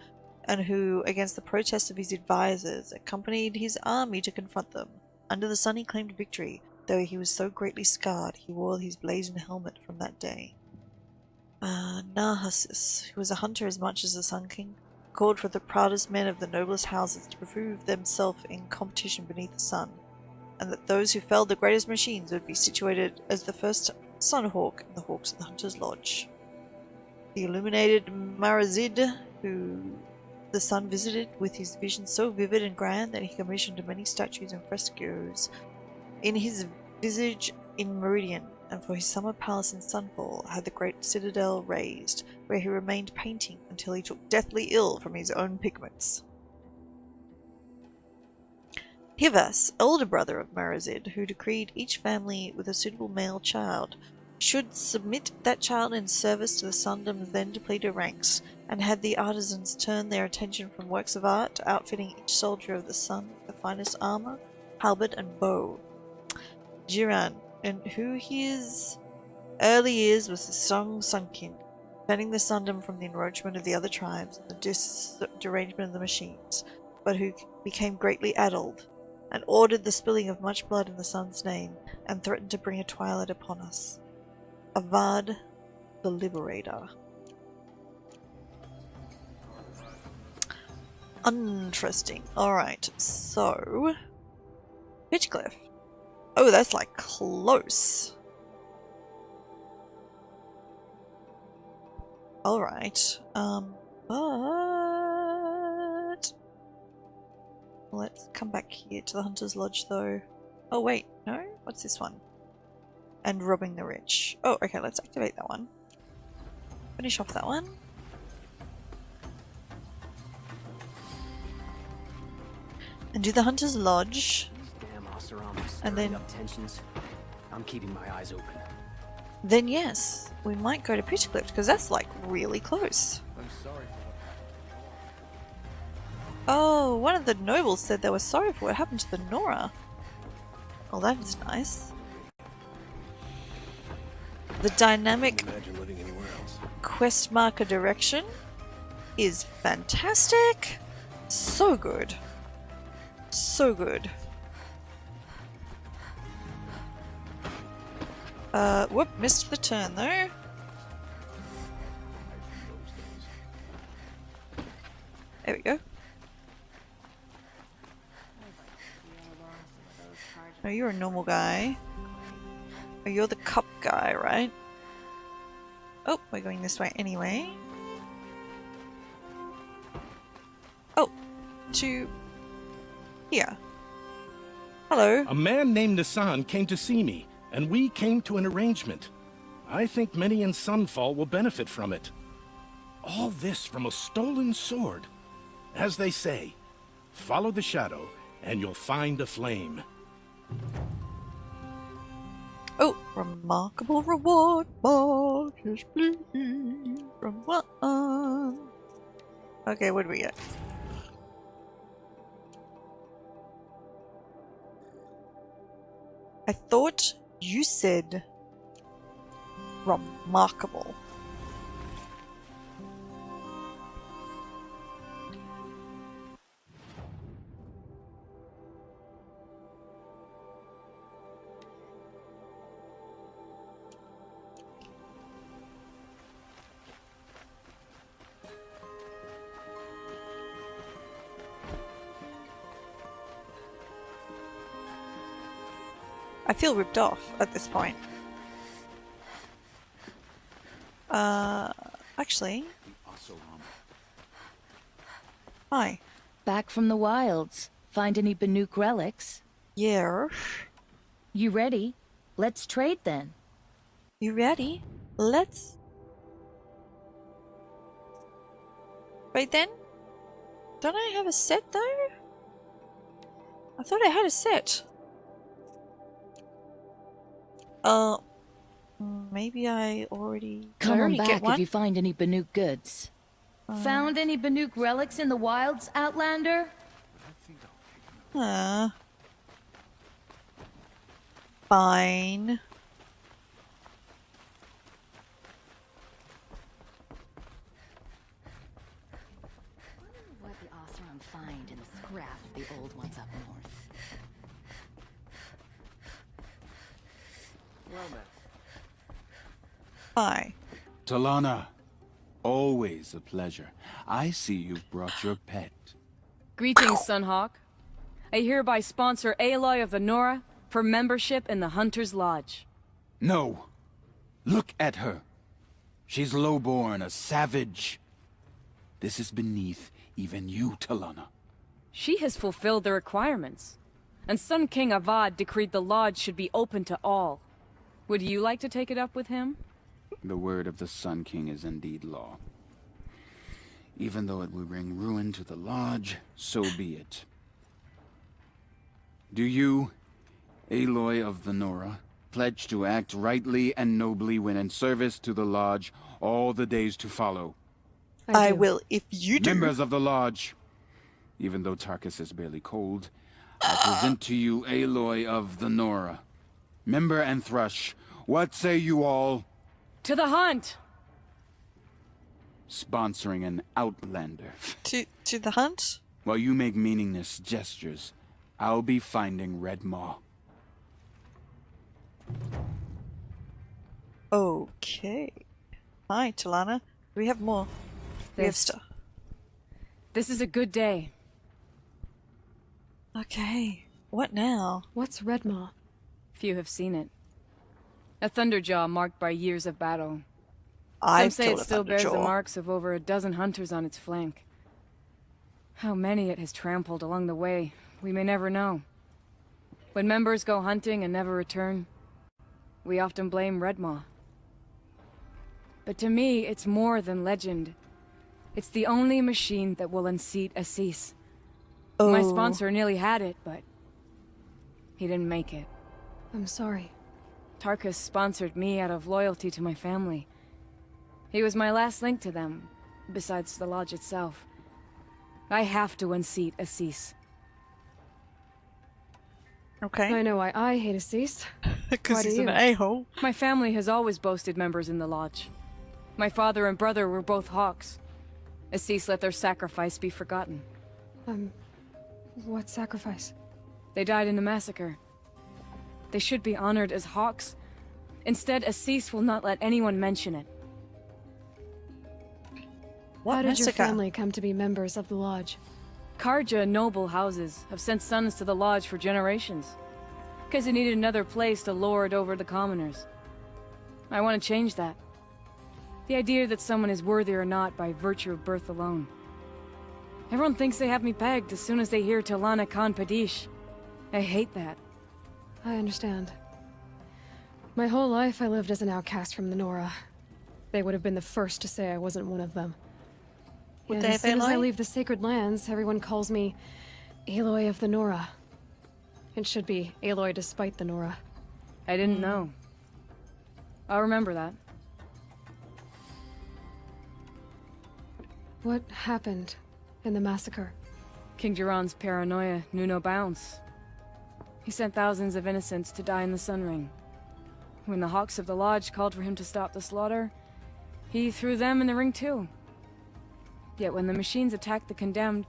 Speaker 1: and who, against the protests of his advisors, accompanied his army to confront them. Under the sun he claimed victory, though he was so greatly scarred he wore his blazon helmet from that day. Narcissus, who was a hunter as much as a Sun King, called for the proudest men of the noblest houses to prove themselves in competition beneath the sun, and that those who felled the greatest machines would be situated as the first Sunhawk in the Hawks of the Hunter's Lodge. The illuminated Marazid, who the sun visited with his vision so vivid and grand that he commissioned many statues and frescoes in his visage in Meridian, and for his summer palace in Sunfall had the great citadel raised, where he remained painting until he took deathly ill from his own pigments. Hivas, elder brother of Marazid, who decreed each family with a suitable male child should submit that child in service to the Sundom's then depleted ranks, and had the artisans turn their attention from works of art to outfitting each soldier of the sun with the finest armor, halberd, and bow. Jiran, in who his early years was the Song Sunkin, defending the Sundom from the encroachment of the other tribes and the derangement of the machines, but who became greatly addled and ordered the spilling of much blood in the sun's name, and threatened to bring a twilight upon us. Avad the Liberator. Interesting. Alright, so... Pitchcliff. Oh, that's like close. Alright, but... Let's come back here to the Hunter's Lodge though. Oh wait, no? What's this one? And robbing the rich. Oh, okay, let's activate that one. Finish off that one. And do the Hunter's Lodge.
Speaker 2: Damn Oseram,
Speaker 1: and then
Speaker 2: tensions. I'm keeping my eyes open.
Speaker 1: Then yes, we might go to Pitchcliff because that's like really close.
Speaker 7: I'm sorry for
Speaker 1: Oh, one of the nobles said they were sorry for what happened to the Nora. Oh, that is nice. The dynamic quest marker direction is fantastic. So good. So good. Whoop, missed the turn though. There we go. No, you're a normal guy. Oh, you're the cup guy, right? Oh, we're going this way anyway. Oh, to here. Hello.
Speaker 13: A man named Nassan came to see me, and we came to an arrangement. I think many in Sunfall will benefit from it. All this from a stolen sword. As they say, follow the shadow, and you'll find a flame.
Speaker 1: Oh, remarkable reward, Marcus, please. From what? Okay, what do we get? I thought you said remarkable. I feel ripped off at this point. Actually. Hi.
Speaker 14: Back from the wilds. Find any Banuk relics?
Speaker 1: Yeah.
Speaker 14: You ready? Let's trade then.
Speaker 1: You ready? Let's... Wait then? Don't I have a set though? I thought I had a set. Maybe I already...
Speaker 14: Come on back if you find any Banuk goods. Found any Banuk relics in the wilds, Outlander?
Speaker 1: Fine.
Speaker 15: What the Oseram find in the scrap of the old ones up north.
Speaker 7: Well met.
Speaker 1: Hi.
Speaker 16: Talana, always a pleasure. I see you've brought your pet.
Speaker 17: Greetings, Sunhawk. I hereby sponsor Aloy of the Nora for membership in the Hunter's Lodge.
Speaker 16: No. Look at her. She's lowborn, a savage. This is beneath even you, Talana.
Speaker 17: She has fulfilled the requirements, and Sun King Avad decreed the lodge should be open to all. Would you like to take it up with him?
Speaker 16: The word of the Sun King is indeed law. Even though it will bring ruin to the lodge, so be it. Do you, Aloy of the Nora, pledge to act rightly and nobly when in service to the lodge all the days to follow?
Speaker 1: I will if you do.
Speaker 16: Members of the lodge, even though Tarkus is barely cold, I present to you Aloy of the Nora. Member and Thrush, what say you all?
Speaker 17: To the hunt!
Speaker 16: Sponsoring an outlander.
Speaker 1: To the hunt?
Speaker 16: While you make meaningless gestures, I'll be finding Redmaw.
Speaker 1: Okay. Hi, Talana. Do we have more? We have stuff.
Speaker 17: This is a good day.
Speaker 1: Okay. What now?
Speaker 4: What's Redmaw?
Speaker 17: Few have seen it. A Thunderjaw marked by years of battle.
Speaker 1: I've
Speaker 17: Some say it
Speaker 1: killed a
Speaker 17: still bears the
Speaker 1: Thunderjaw.
Speaker 17: marks of over a dozen hunters on its flank. How many it has trampled along the way, we may never know. When members go hunting and never return, we often blame Redmaw. But to me, it's more than legend. It's the only machine that will unseat Assis. My sponsor nearly had it, but he didn't make it.
Speaker 4: I'm sorry.
Speaker 17: Tarkus sponsored me out of loyalty to my family. He was my last link to them, besides the lodge itself. I have to unseat Assis.
Speaker 1: Okay.
Speaker 4: I know why I hate Assis.
Speaker 1: Because he's an a-hole.
Speaker 17: My family has always boasted members in the lodge. My father and brother were both hawks. Assis let their sacrifice be forgotten.
Speaker 4: What sacrifice?
Speaker 17: They died in a massacre. They should be honored as hawks. Instead, Assis will not let anyone mention it.
Speaker 4: How did your family come to be members of the lodge?
Speaker 17: Karja noble houses have sent sons to the lodge for generations. Because they needed another place to lord over the commoners. I want to change that. The idea that someone is worthy or not by virtue of birth alone. Everyone thinks they have me pegged as soon as they hear Talana Khan Padish. I hate that.
Speaker 4: I understand. My whole life I lived as an outcast from the Nora. They would have been the first to say I wasn't one of them.
Speaker 1: Would
Speaker 4: Yet
Speaker 1: they
Speaker 4: as soon as I
Speaker 1: Aloy?
Speaker 4: leave the Sacred Lands, everyone calls me Aloy of the Nora. It should be Aloy despite the Nora.
Speaker 17: I didn't know. I'll remember that.
Speaker 4: What happened in the massacre?
Speaker 17: King Jiran's paranoia knew no bounds. He sent thousands of innocents to die in the Sun Ring. When the Hawks of the Lodge called for him to stop the slaughter, he threw them in the ring too. Yet when the machines attacked the condemned,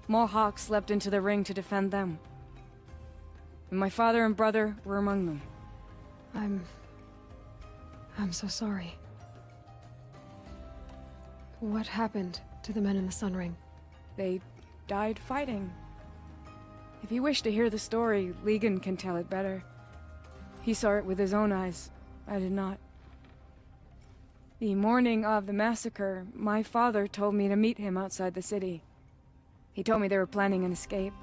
Speaker 17: more Hawks leapt into the ring to defend them. And my father and brother were among them.
Speaker 4: I'm so sorry. What happened to the men in the Sun Ring?
Speaker 17: They died fighting. If you wish to hear the story, Legan can tell it better. He saw it with his own eyes. I did not. The morning of the massacre, my father told me to meet him outside the city. He told me they were planning an escape.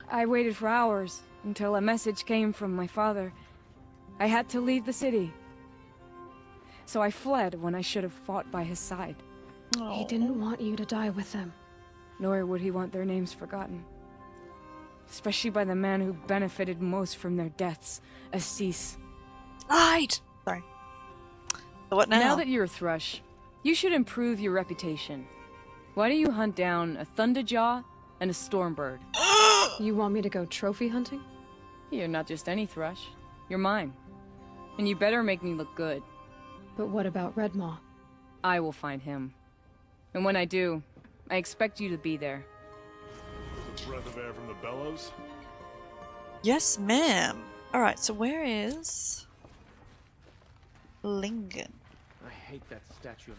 Speaker 17: I waited for hours until a message came from my father. I had to leave the city. So I fled when I should have fought by his side.
Speaker 4: He didn't want you to die with them.
Speaker 17: Nor would he want their names forgotten. Especially by the man who benefited most from their deaths, Assis.
Speaker 1: Right! Sorry. So what now?
Speaker 17: Now that you're a Thrush, you should improve your reputation. Why don't you hunt down a Thunderjaw and a Stormbird?
Speaker 4: You want me to go trophy hunting?
Speaker 17: You're not just any Thrush. You're mine. And you better make me look good.
Speaker 4: But what about Redmaw?
Speaker 17: I will find him. And when I do, I expect you to be there.
Speaker 18: A breath of air from the bellows?
Speaker 1: Yes, ma'am. Alright, so where is Lingen?
Speaker 7: I hate that statue.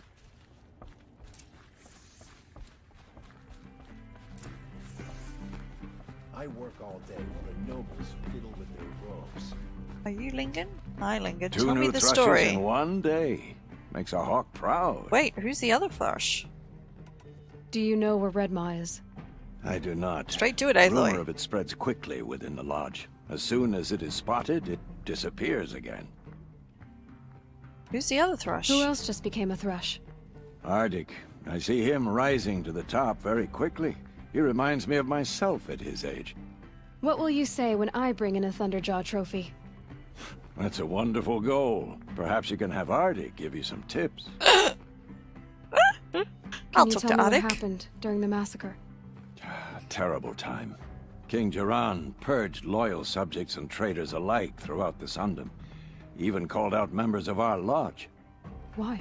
Speaker 2: I work all day while the nobles fiddle with their robes.
Speaker 1: Are you Lingen? Hi, Lingen.
Speaker 19: Two
Speaker 1: Tell me
Speaker 19: new
Speaker 1: the
Speaker 19: thrushes
Speaker 1: story.
Speaker 19: in one day. Makes a hawk proud.
Speaker 1: Wait, who's the other Thrush?
Speaker 4: Do you know where Redmaw is?
Speaker 19: I do not.
Speaker 1: Straight to it, Aloy.
Speaker 19: Rumor of it spreads quickly within the lodge. As soon as it is spotted, it disappears again.
Speaker 1: Who's the other Thrush?
Speaker 4: Who else just became a Thrush?
Speaker 19: Ardik. I see him rising to the top very quickly. He reminds me of myself at his age.
Speaker 4: What will you say when I bring in a Thunderjaw trophy?
Speaker 19: That's a wonderful goal. Perhaps you can have Ardik give you some tips.
Speaker 1: I'll
Speaker 4: Can you
Speaker 1: talk
Speaker 4: tell
Speaker 1: to
Speaker 4: me
Speaker 1: Ardik.
Speaker 4: what happened during the massacre?
Speaker 19: A terrible time. King Jiran purged loyal subjects and traitors alike throughout the Sundom. He even called out members of our lodge.
Speaker 4: Why?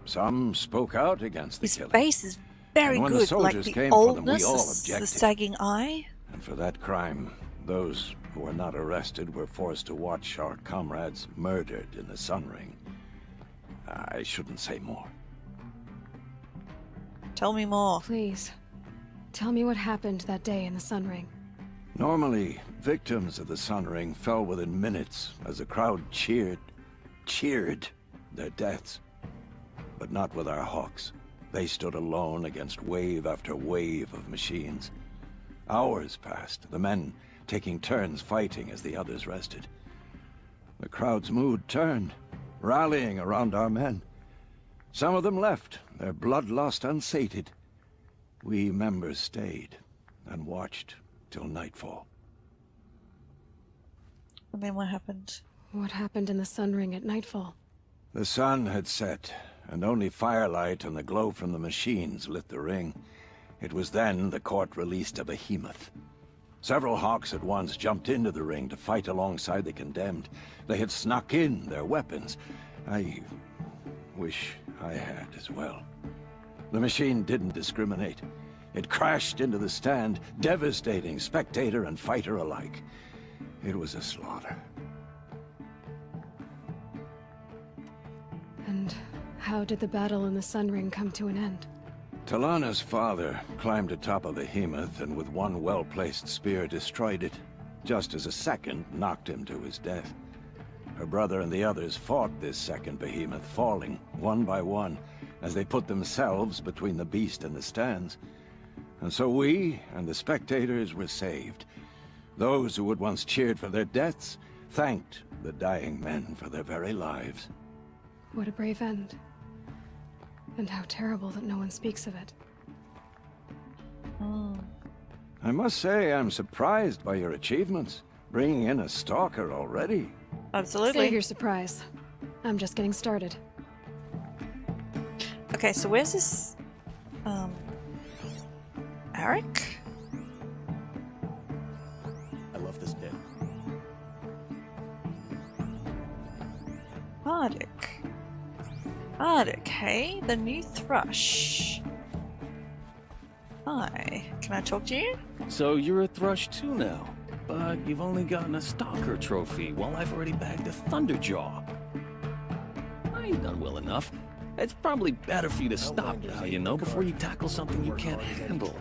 Speaker 19: Some spoke out against the
Speaker 1: His
Speaker 19: killing.
Speaker 1: face is very
Speaker 19: And when the
Speaker 1: good, like
Speaker 19: soldiers
Speaker 1: the
Speaker 19: came for them, we
Speaker 1: oldness,
Speaker 19: all
Speaker 1: the
Speaker 19: objected.
Speaker 1: sagging eye.
Speaker 19: And for that crime, those who were not arrested were forced to watch our comrades murdered in the Sun Ring. I shouldn't say more.
Speaker 1: Tell me more.
Speaker 4: Please. Tell me what happened that day in the Sun Ring.
Speaker 19: Normally, victims of the Sun Ring fell within minutes as the crowd cheered their deaths. But not with our Hawks. They stood alone against wave after wave of machines. Hours passed, the men taking turns fighting as the others rested. The crowd's mood turned, rallying around our men. Some of them left, their bloodlust unsated. We members stayed and watched till nightfall.
Speaker 1: And then what happened?
Speaker 4: What happened in the Sun Ring at nightfall?
Speaker 19: The sun had set, and only firelight and the glow from the machines lit the ring. It was then the court released a behemoth. Several Hawks at once jumped into the ring to fight alongside the condemned. They had snuck in their weapons. I wish I had as well. The machine didn't discriminate. It crashed into the stand, devastating spectator and fighter alike. It was a slaughter.
Speaker 4: And how did the battle in the Sun Ring come to an end?
Speaker 19: Talana's father climbed atop a behemoth and with one well-placed spear destroyed it, just as a second knocked him to his death. Her brother and the others fought this second behemoth, falling one by one as they put themselves between the beast and the stands. And so we and the spectators were saved. Those who had once cheered for their deaths thanked the dying men for their very lives.
Speaker 4: What a brave end. And how terrible that no one speaks of it.
Speaker 19: I must say I'm surprised by your achievements, bringing in a stalker already.
Speaker 1: Absolutely.
Speaker 4: Save your surprise. I'm just getting started.
Speaker 1: Okay, so where's this... Arik?
Speaker 11: I love this bit.
Speaker 1: Arctic. Arctic, hey? The new thrush. Hi. Can I talk to you?
Speaker 6: So you're a thrush too now, but you've only gotten a stalker trophy while I've already bagged a Thunderjaw. I ain't done well enough. It's probably better for you to stop now, you know, before you tackle something you can't handle.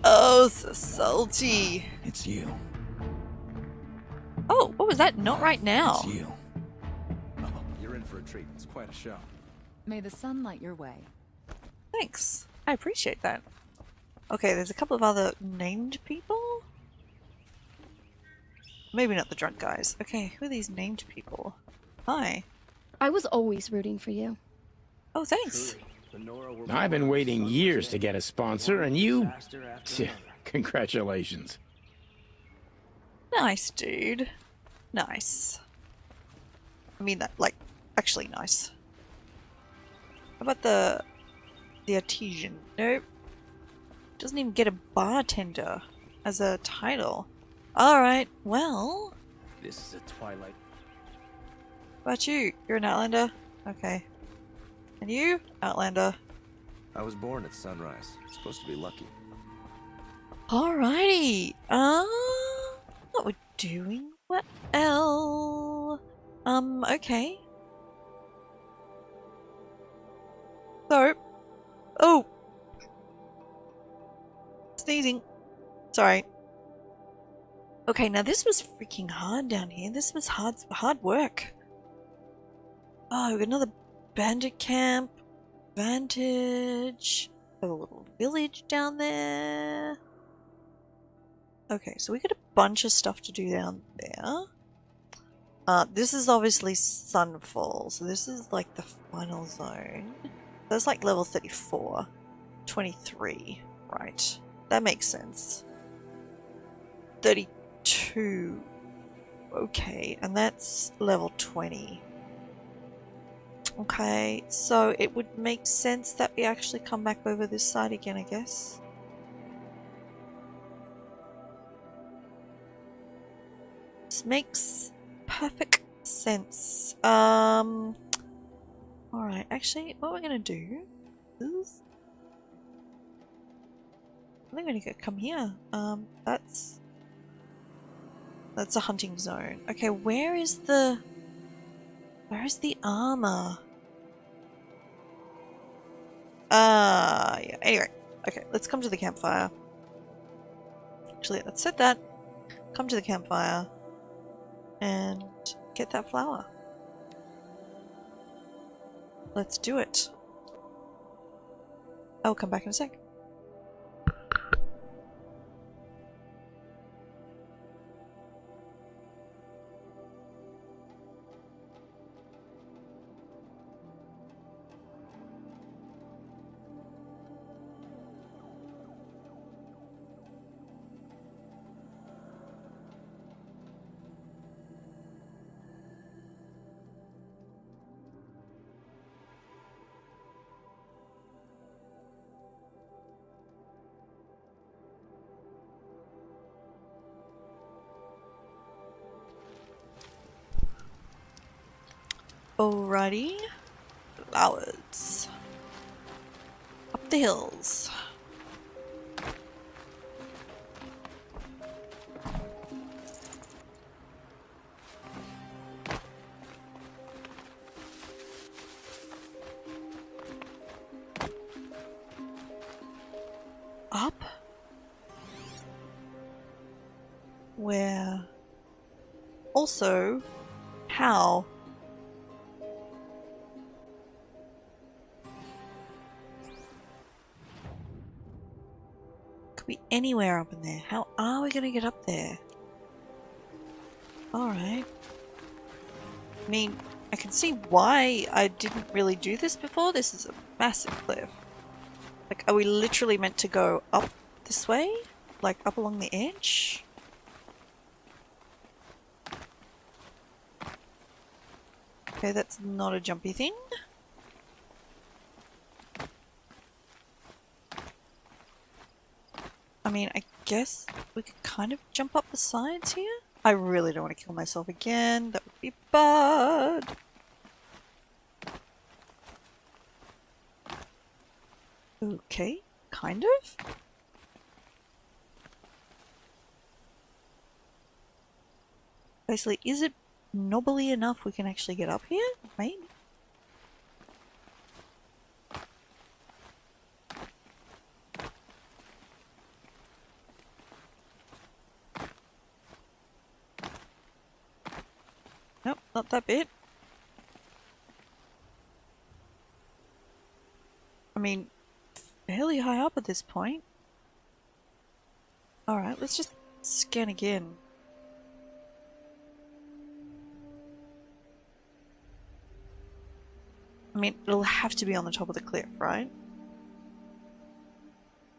Speaker 1: Oh, so salty.
Speaker 6: It's you.
Speaker 1: Oh, what was that? Not right now.
Speaker 6: It's you.
Speaker 8: You're in for a treat. It's quite a show.
Speaker 15: May the sun light your way.
Speaker 1: Thanks. I appreciate that. Okay, there's a couple of other named people? Maybe not the drunk guys. Okay, who are these named people? Hi.
Speaker 20: I was always rooting for you.
Speaker 1: Oh, thanks.
Speaker 21: I've been waiting years to get a sponsor, and you... Congratulations.
Speaker 1: Nice, dude. Nice. I mean that, like, actually nice. How about the artesian? Nope. Doesn't even get a bartender as a title. Alright, well...
Speaker 11: This is a Twilight.
Speaker 1: How about you? You're an Outlander? Okay. And you? Outlander.
Speaker 8: I was born at sunrise. Supposed to be lucky.
Speaker 1: Alrighty. What we're doing? Well, okay. So, oh, sneezing. Sorry. Okay, now this was freaking hard down here. This was hard work. Oh, we've got another bandit camp. Vantage. A little village down there. Okay, so we got a bunch of stuff to do down there. This is obviously Sunfall, so this is like the final zone. That's like level 34. 23, right. That makes sense. 32. Okay, and that's level 20. Okay, so it would make sense that we actually come back over this side again, I guess. This makes perfect sense. Alright, actually, what we're gonna do is think we need to come here. That's a hunting zone. Okay, where is the armor? Yeah, anyway. Okay, let's come to the campfire. Actually, let's set that. Come to the campfire. And get that flower. Let's do it. I'll come back in a sec. Alrighty. Flowers. Up the hills. Up? Where? Also, how? Be anywhere up in there. How are we gonna get up there? Alright. I mean, I can see why I didn't really do this before. This is a massive cliff. Like, are we literally meant to go up this way? Like, up along the edge? Okay, that's not a jumpy thing. I mean, I guess we could kind of jump up the sides here. I really don't want to kill myself again. That would be bad. Okay, kind of. Basically, is it knobbly enough we can actually get up here? Maybe. Nope, not that bit. I mean, fairly high up at this point. Alright, let's just scan again. I mean, it'll have to be on the top of the cliff, right?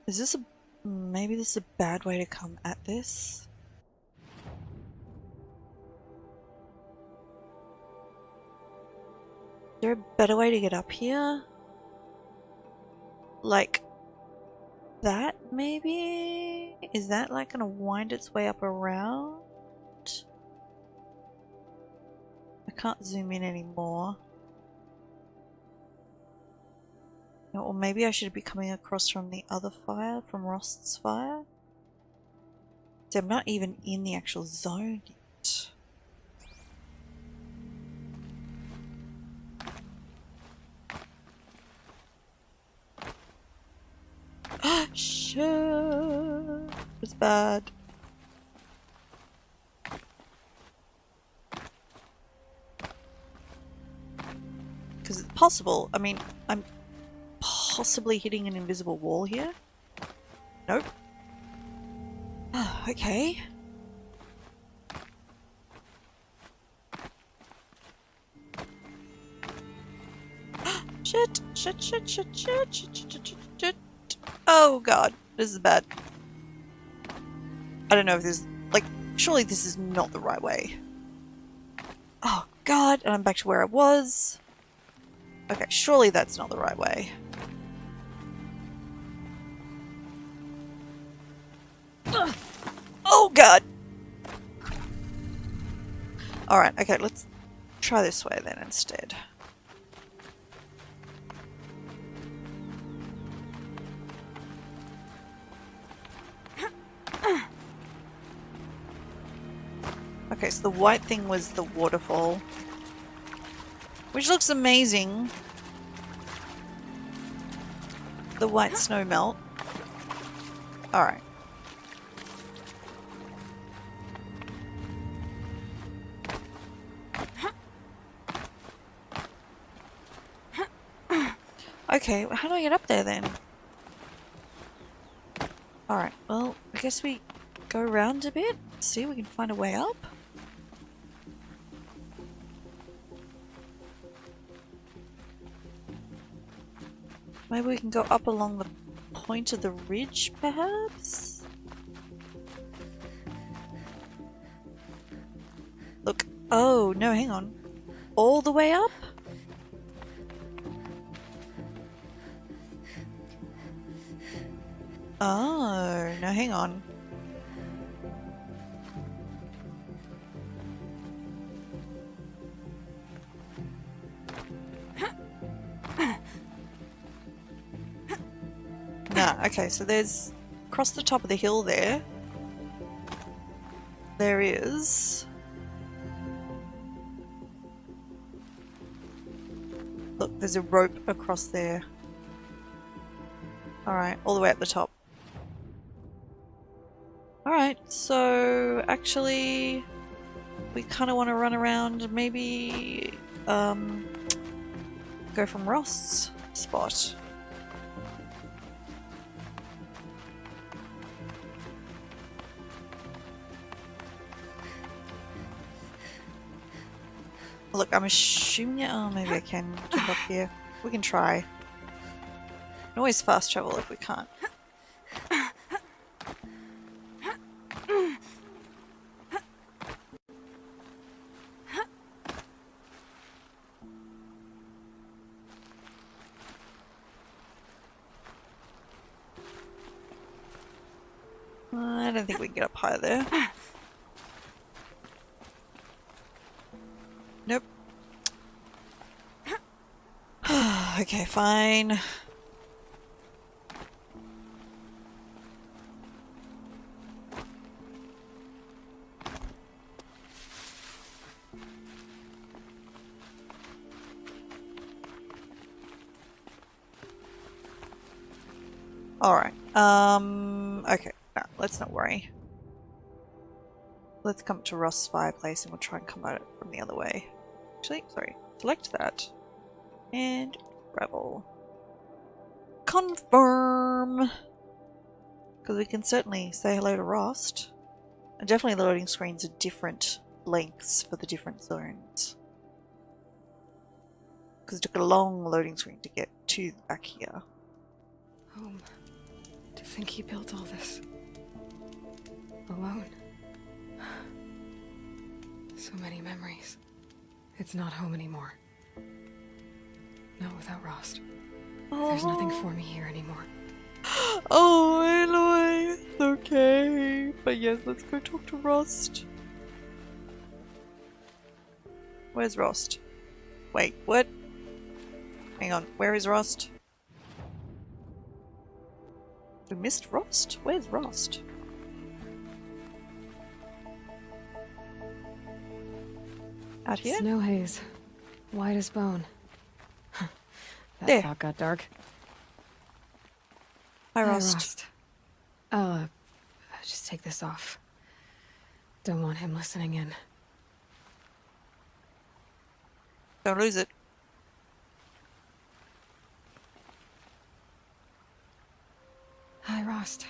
Speaker 1: Is this a... maybe this is a bad way to come at this? Is there a better way to get up here? Like that, maybe? Is that like gonna wind its way up around? I can't zoom in anymore. Or maybe I should be coming across from the other fire, from Rost's fire? So I'm not even in the actual zone yet. Shit, it's bad. Because it's possible. I mean, I'm possibly hitting an invisible wall here. Nope. Okay. Shit, shit, shit, shit, shit, shit, shit, shit, shit. Oh god, this is bad. I don't know if this, like, surely this is not the right way. Oh god, and I'm back to where I was. Okay, surely that's not the right way. Ugh. Oh god! Alright, okay, let's try this way then instead. Okay, so the white thing was the waterfall. Which looks amazing. The white snow melt. Alright. Okay, how do I get up there then? Alright, well, I guess we go around a bit, see if we can find a way up. Maybe we can go up along the point of the ridge, perhaps? Look, oh, no, hang on. All the way up? Oh, no, hang on. No, okay, so there's across the top of the hill there. There is. Look, there's a rope across there. Alright, all the way up the top. Alright, so actually we kind of want to run around and maybe go from Rost's spot. Look, I'm assuming, oh, maybe I can jump up here. We can try. We can always fast travel if we can't. I don't think we can get up higher there. Nope. Okay, fine. Alright, okay, no, let's not worry. Let's come to Rost's fireplace and we'll try and come at it from the other way. Actually, sorry, select that. And travel. Confirm! Because we can certainly say hello to Rost. And definitely the loading screens are different lengths for the different zones. Because it took a long loading screen to get to back here.
Speaker 4: Home. To think he built all this. Alone. So many memories. It's not home anymore. Not without Rost. There's nothing for me here anymore.
Speaker 1: Oh, Aloy! It's okay. But yes, let's go talk to Rost. Where's Rost? Wait, what? Hang on, where is Rost? We missed Rost? Where's Rost? Out here?
Speaker 4: Snow haze. White as bone. That
Speaker 1: There.
Speaker 4: thought got dark.
Speaker 1: Hi, Rost.
Speaker 4: I'll just take this off. Don't want him listening in.
Speaker 1: Don't lose it.
Speaker 4: Hi, Rost.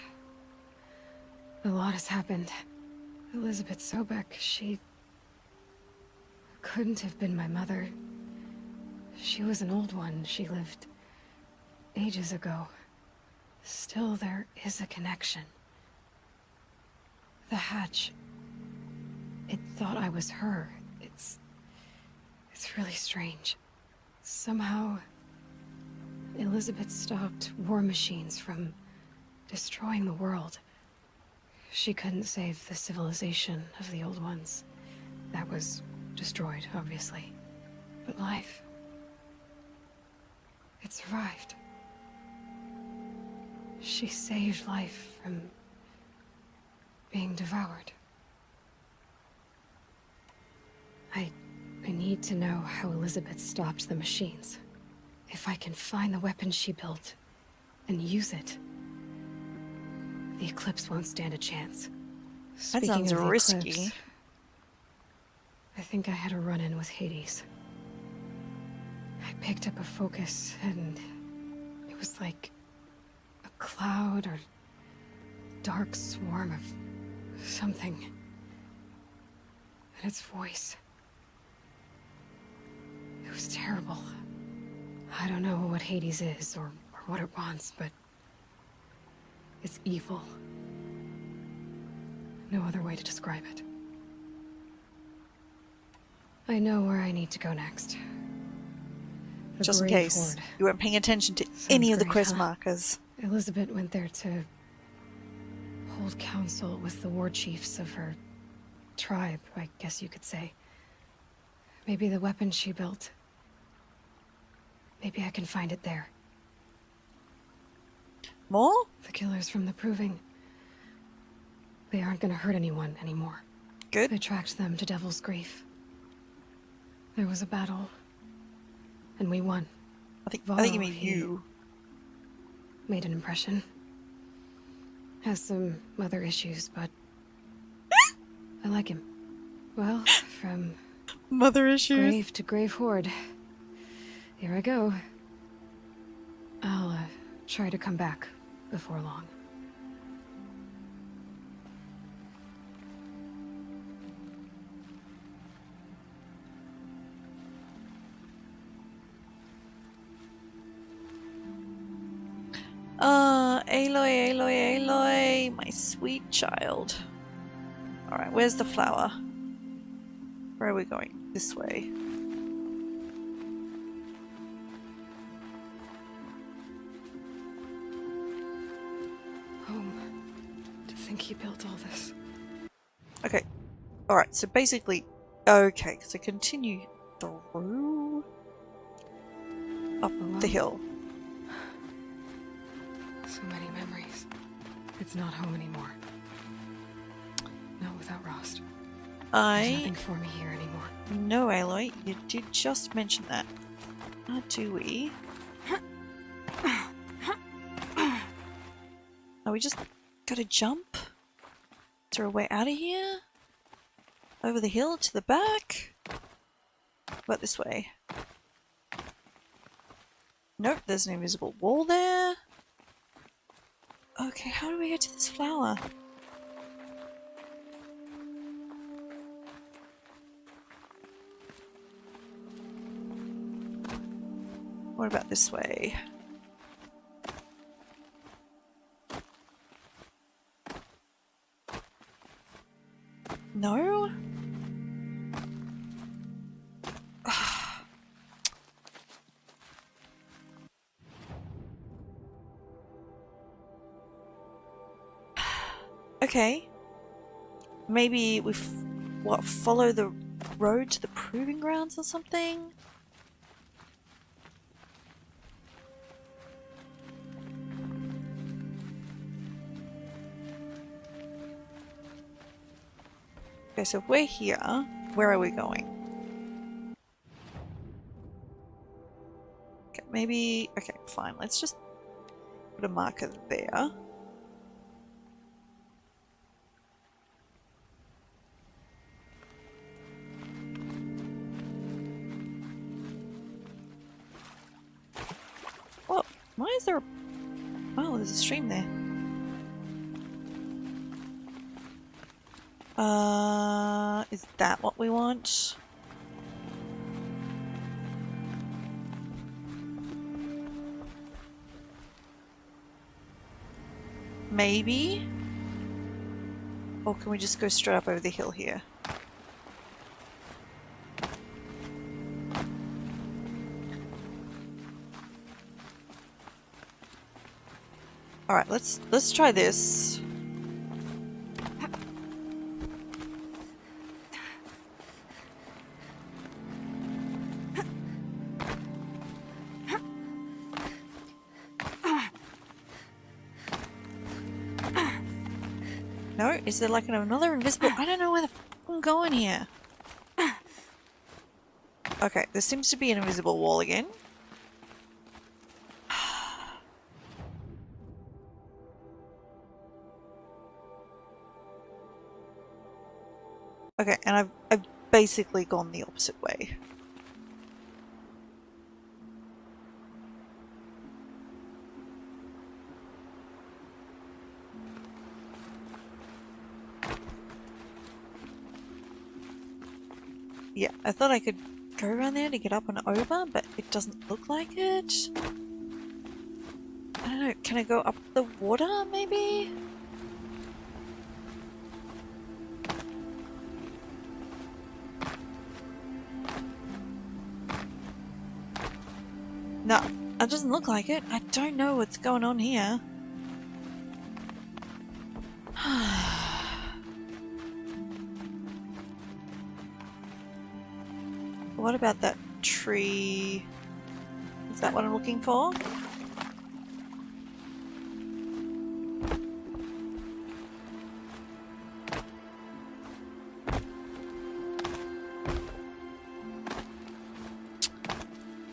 Speaker 4: A lot has happened. Elizabeth Sobek, she couldn't have been my mother. She was an old one. She lived ages ago. Still, there is a connection. The hatch. It thought I was her. It's really strange. Somehow, Elizabeth stopped war machines from destroying the world. She couldn't save the civilization of the old ones. That was destroyed, obviously. But life... it survived. She saved life from being devoured. I need to know how Elizabeth stopped the machines. If I can find the weapon she built and use it, the Eclipse won't stand a chance.
Speaker 1: That sounds risky.
Speaker 4: I think I had a run-in with Hades. I picked up a focus, and it was like a cloud or dark swarm of something. And its voice. It was terrible. I don't know what Hades is or what it wants, but it's evil. No other way to describe it. I know where I need to go next. The
Speaker 1: Just in
Speaker 4: Grave
Speaker 1: case
Speaker 4: Horde.
Speaker 1: you weren't paying attention to
Speaker 4: Sounds
Speaker 1: any of the
Speaker 4: great,
Speaker 1: quest
Speaker 4: huh?
Speaker 1: markers.
Speaker 4: Elizabeth went there to hold council with the war chiefs of her tribe, I guess you could say. Maybe the weapon she built. Maybe I can find it there.
Speaker 1: More?
Speaker 4: The killers from the Proving. They aren't gonna hurt anyone anymore.
Speaker 1: Good.
Speaker 4: I tracked them to Devil's Grief. There was a battle, and we won.
Speaker 1: I think you mean you.
Speaker 4: Made an impression. Has some other issues, but I like him. Well, from
Speaker 1: mother issues.
Speaker 4: Grave to Grave Horde. Here I go. I'll try to come back before long.
Speaker 1: Aloy, Aloy, Aloy, my sweet child. Alright, where's the flower? Where are we going? This way.
Speaker 4: To think he built all this.
Speaker 1: Okay. Alright, so basically... Okay, so continue through... up the hill.
Speaker 4: So many memories. It's not home anymore. Not without Rost. There's nothing for me here anymore.
Speaker 1: No, Aloy, you did just mention that. How do we? Oh, we just gotta jump? Is there a way out of here? Over the hill to the back? What, this way? Nope, there's an invisible wall there. Okay, how do we get to this flower? What about this way? No? Okay. Maybe we follow the road to the proving grounds or something? Okay, so if we're here, where are we going? Okay, maybe... Okay, fine. Let's just put a marker there. Whoa, why is there a... Oh, there's a stream there. Is that what we want? Maybe? Or can we just go straight up over the hill here? Alright, let's try this. No? Is there like another invisible... I don't know where the f I'm going here. Okay, there seems to be an invisible wall again. Okay, and I've basically gone the opposite way. Yeah, I thought I could go around there to get up and over, but it doesn't look like it. I don't know, can I go up the water, maybe? No, it doesn't look like it. I don't know what's going on here. What about that tree? Is that what I'm looking for?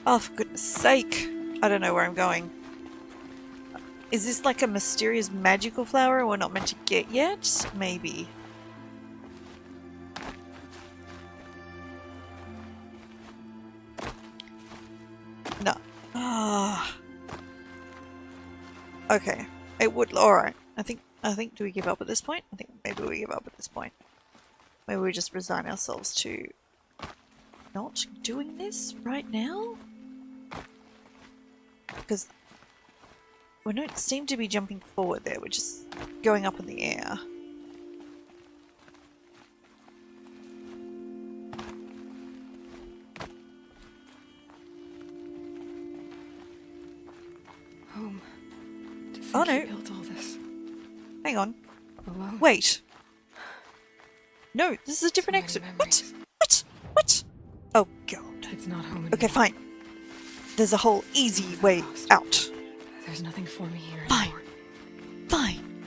Speaker 1: Oh, for goodness sake. I don't know where I'm going. Is this like a mysterious magical flower we're not meant to get yet? Maybe. No. Ah. Okay. It would. Alright. I think do we give up at this point? I think maybe we give up at this point. Maybe we just resign ourselves to not doing this right now? Because we don't seem to be jumping forward there, we're just going up in the air.
Speaker 4: Home.
Speaker 1: Oh no!
Speaker 4: Built all this.
Speaker 1: Hang on.
Speaker 4: Alone.
Speaker 1: Wait! No, this is a different exit. What? What? What? Oh god.
Speaker 4: It's not home
Speaker 1: Okay, fine. There's a whole easy way out.
Speaker 4: There's nothing for me here
Speaker 1: Fine.
Speaker 4: anymore.
Speaker 1: Fine.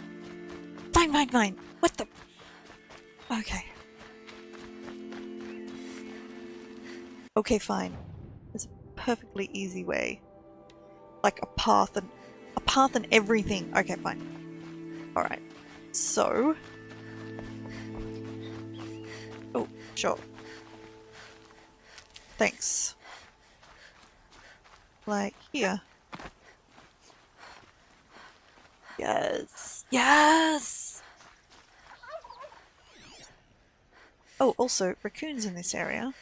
Speaker 1: Fine, fine, fine. What the? Okay. Okay, fine. There's a perfectly easy way. Like a path and everything. Okay, fine. Alright. So. Oh, sure. Thanks. Like here. Yes. Yes! Oh, also, raccoons in this area.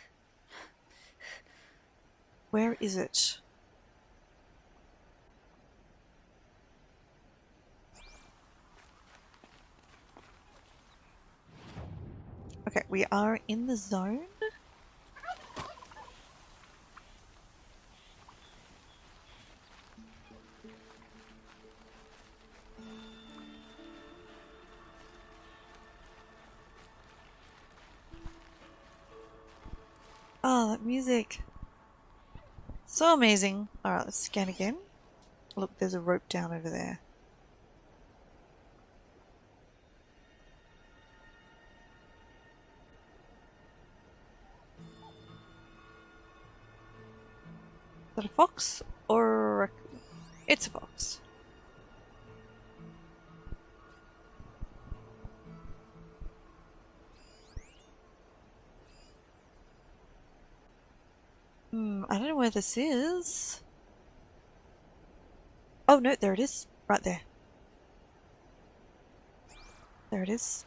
Speaker 1: Where is it? Okay, we are in the zone. Oh, that music. So amazing. Alright, let's scan again. Look, there's a rope down over there. Is that a fox or a raccoon? It's a fox. I don't know where this is. Oh no, there it is. Right there. There it is.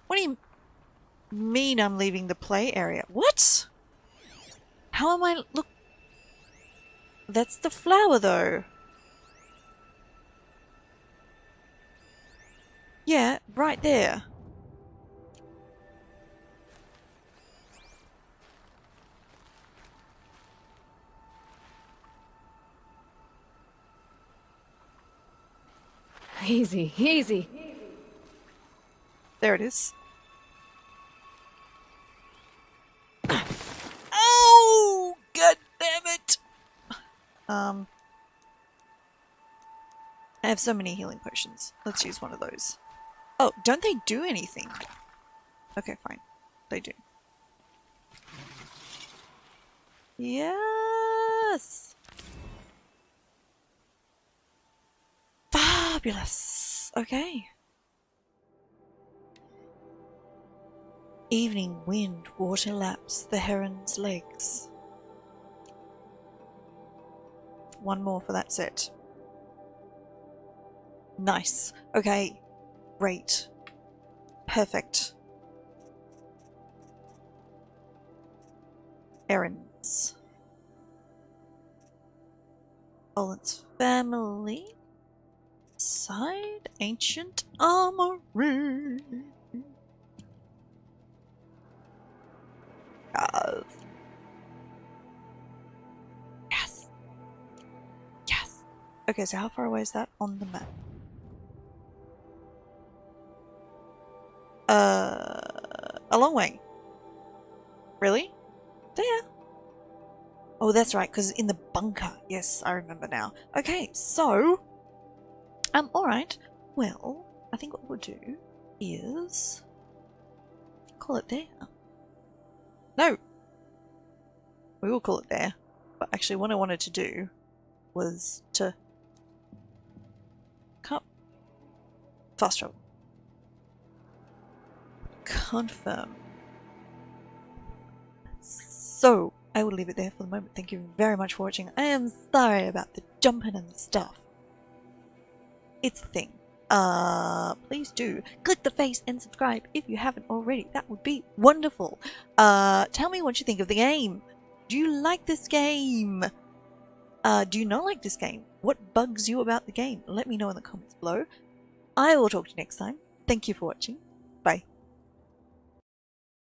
Speaker 1: What do you mean I'm leaving the play area? What? How am I? Look. That's the flower though. Yeah, right there.
Speaker 4: Easy, easy.
Speaker 1: There it is. Oh, god damn it! I have so many healing potions. Let's use one of those. Oh, don't they do anything? Okay, fine. They do. Yes! Fabulous! Okay. Evening wind water laps the heron's legs. One more for that set. Nice. Okay. Great. Perfect. Errands. Olin's family. Side ancient armory. Yes. Yes. Okay, so how far away is that on the map? A long way. Really? There. Oh, that's right, because in the bunker. Yes, I remember now. Okay, so... alright. Well, I think what we'll do is... call it there. No! We will call it there. But actually what I wanted to do was to... fast travel. Confirm. So, I will leave it there for the moment. Thank you very much for watching. I am sorry about the jumping and the stuff. It's a thing. Please do click the face and subscribe if you haven't already. That would be wonderful. Tell me what you think of the game. Do you like this game? Do you not like this game? What bugs you about the game? Let me know in the comments below. I will talk to you next time. Thank you for watching.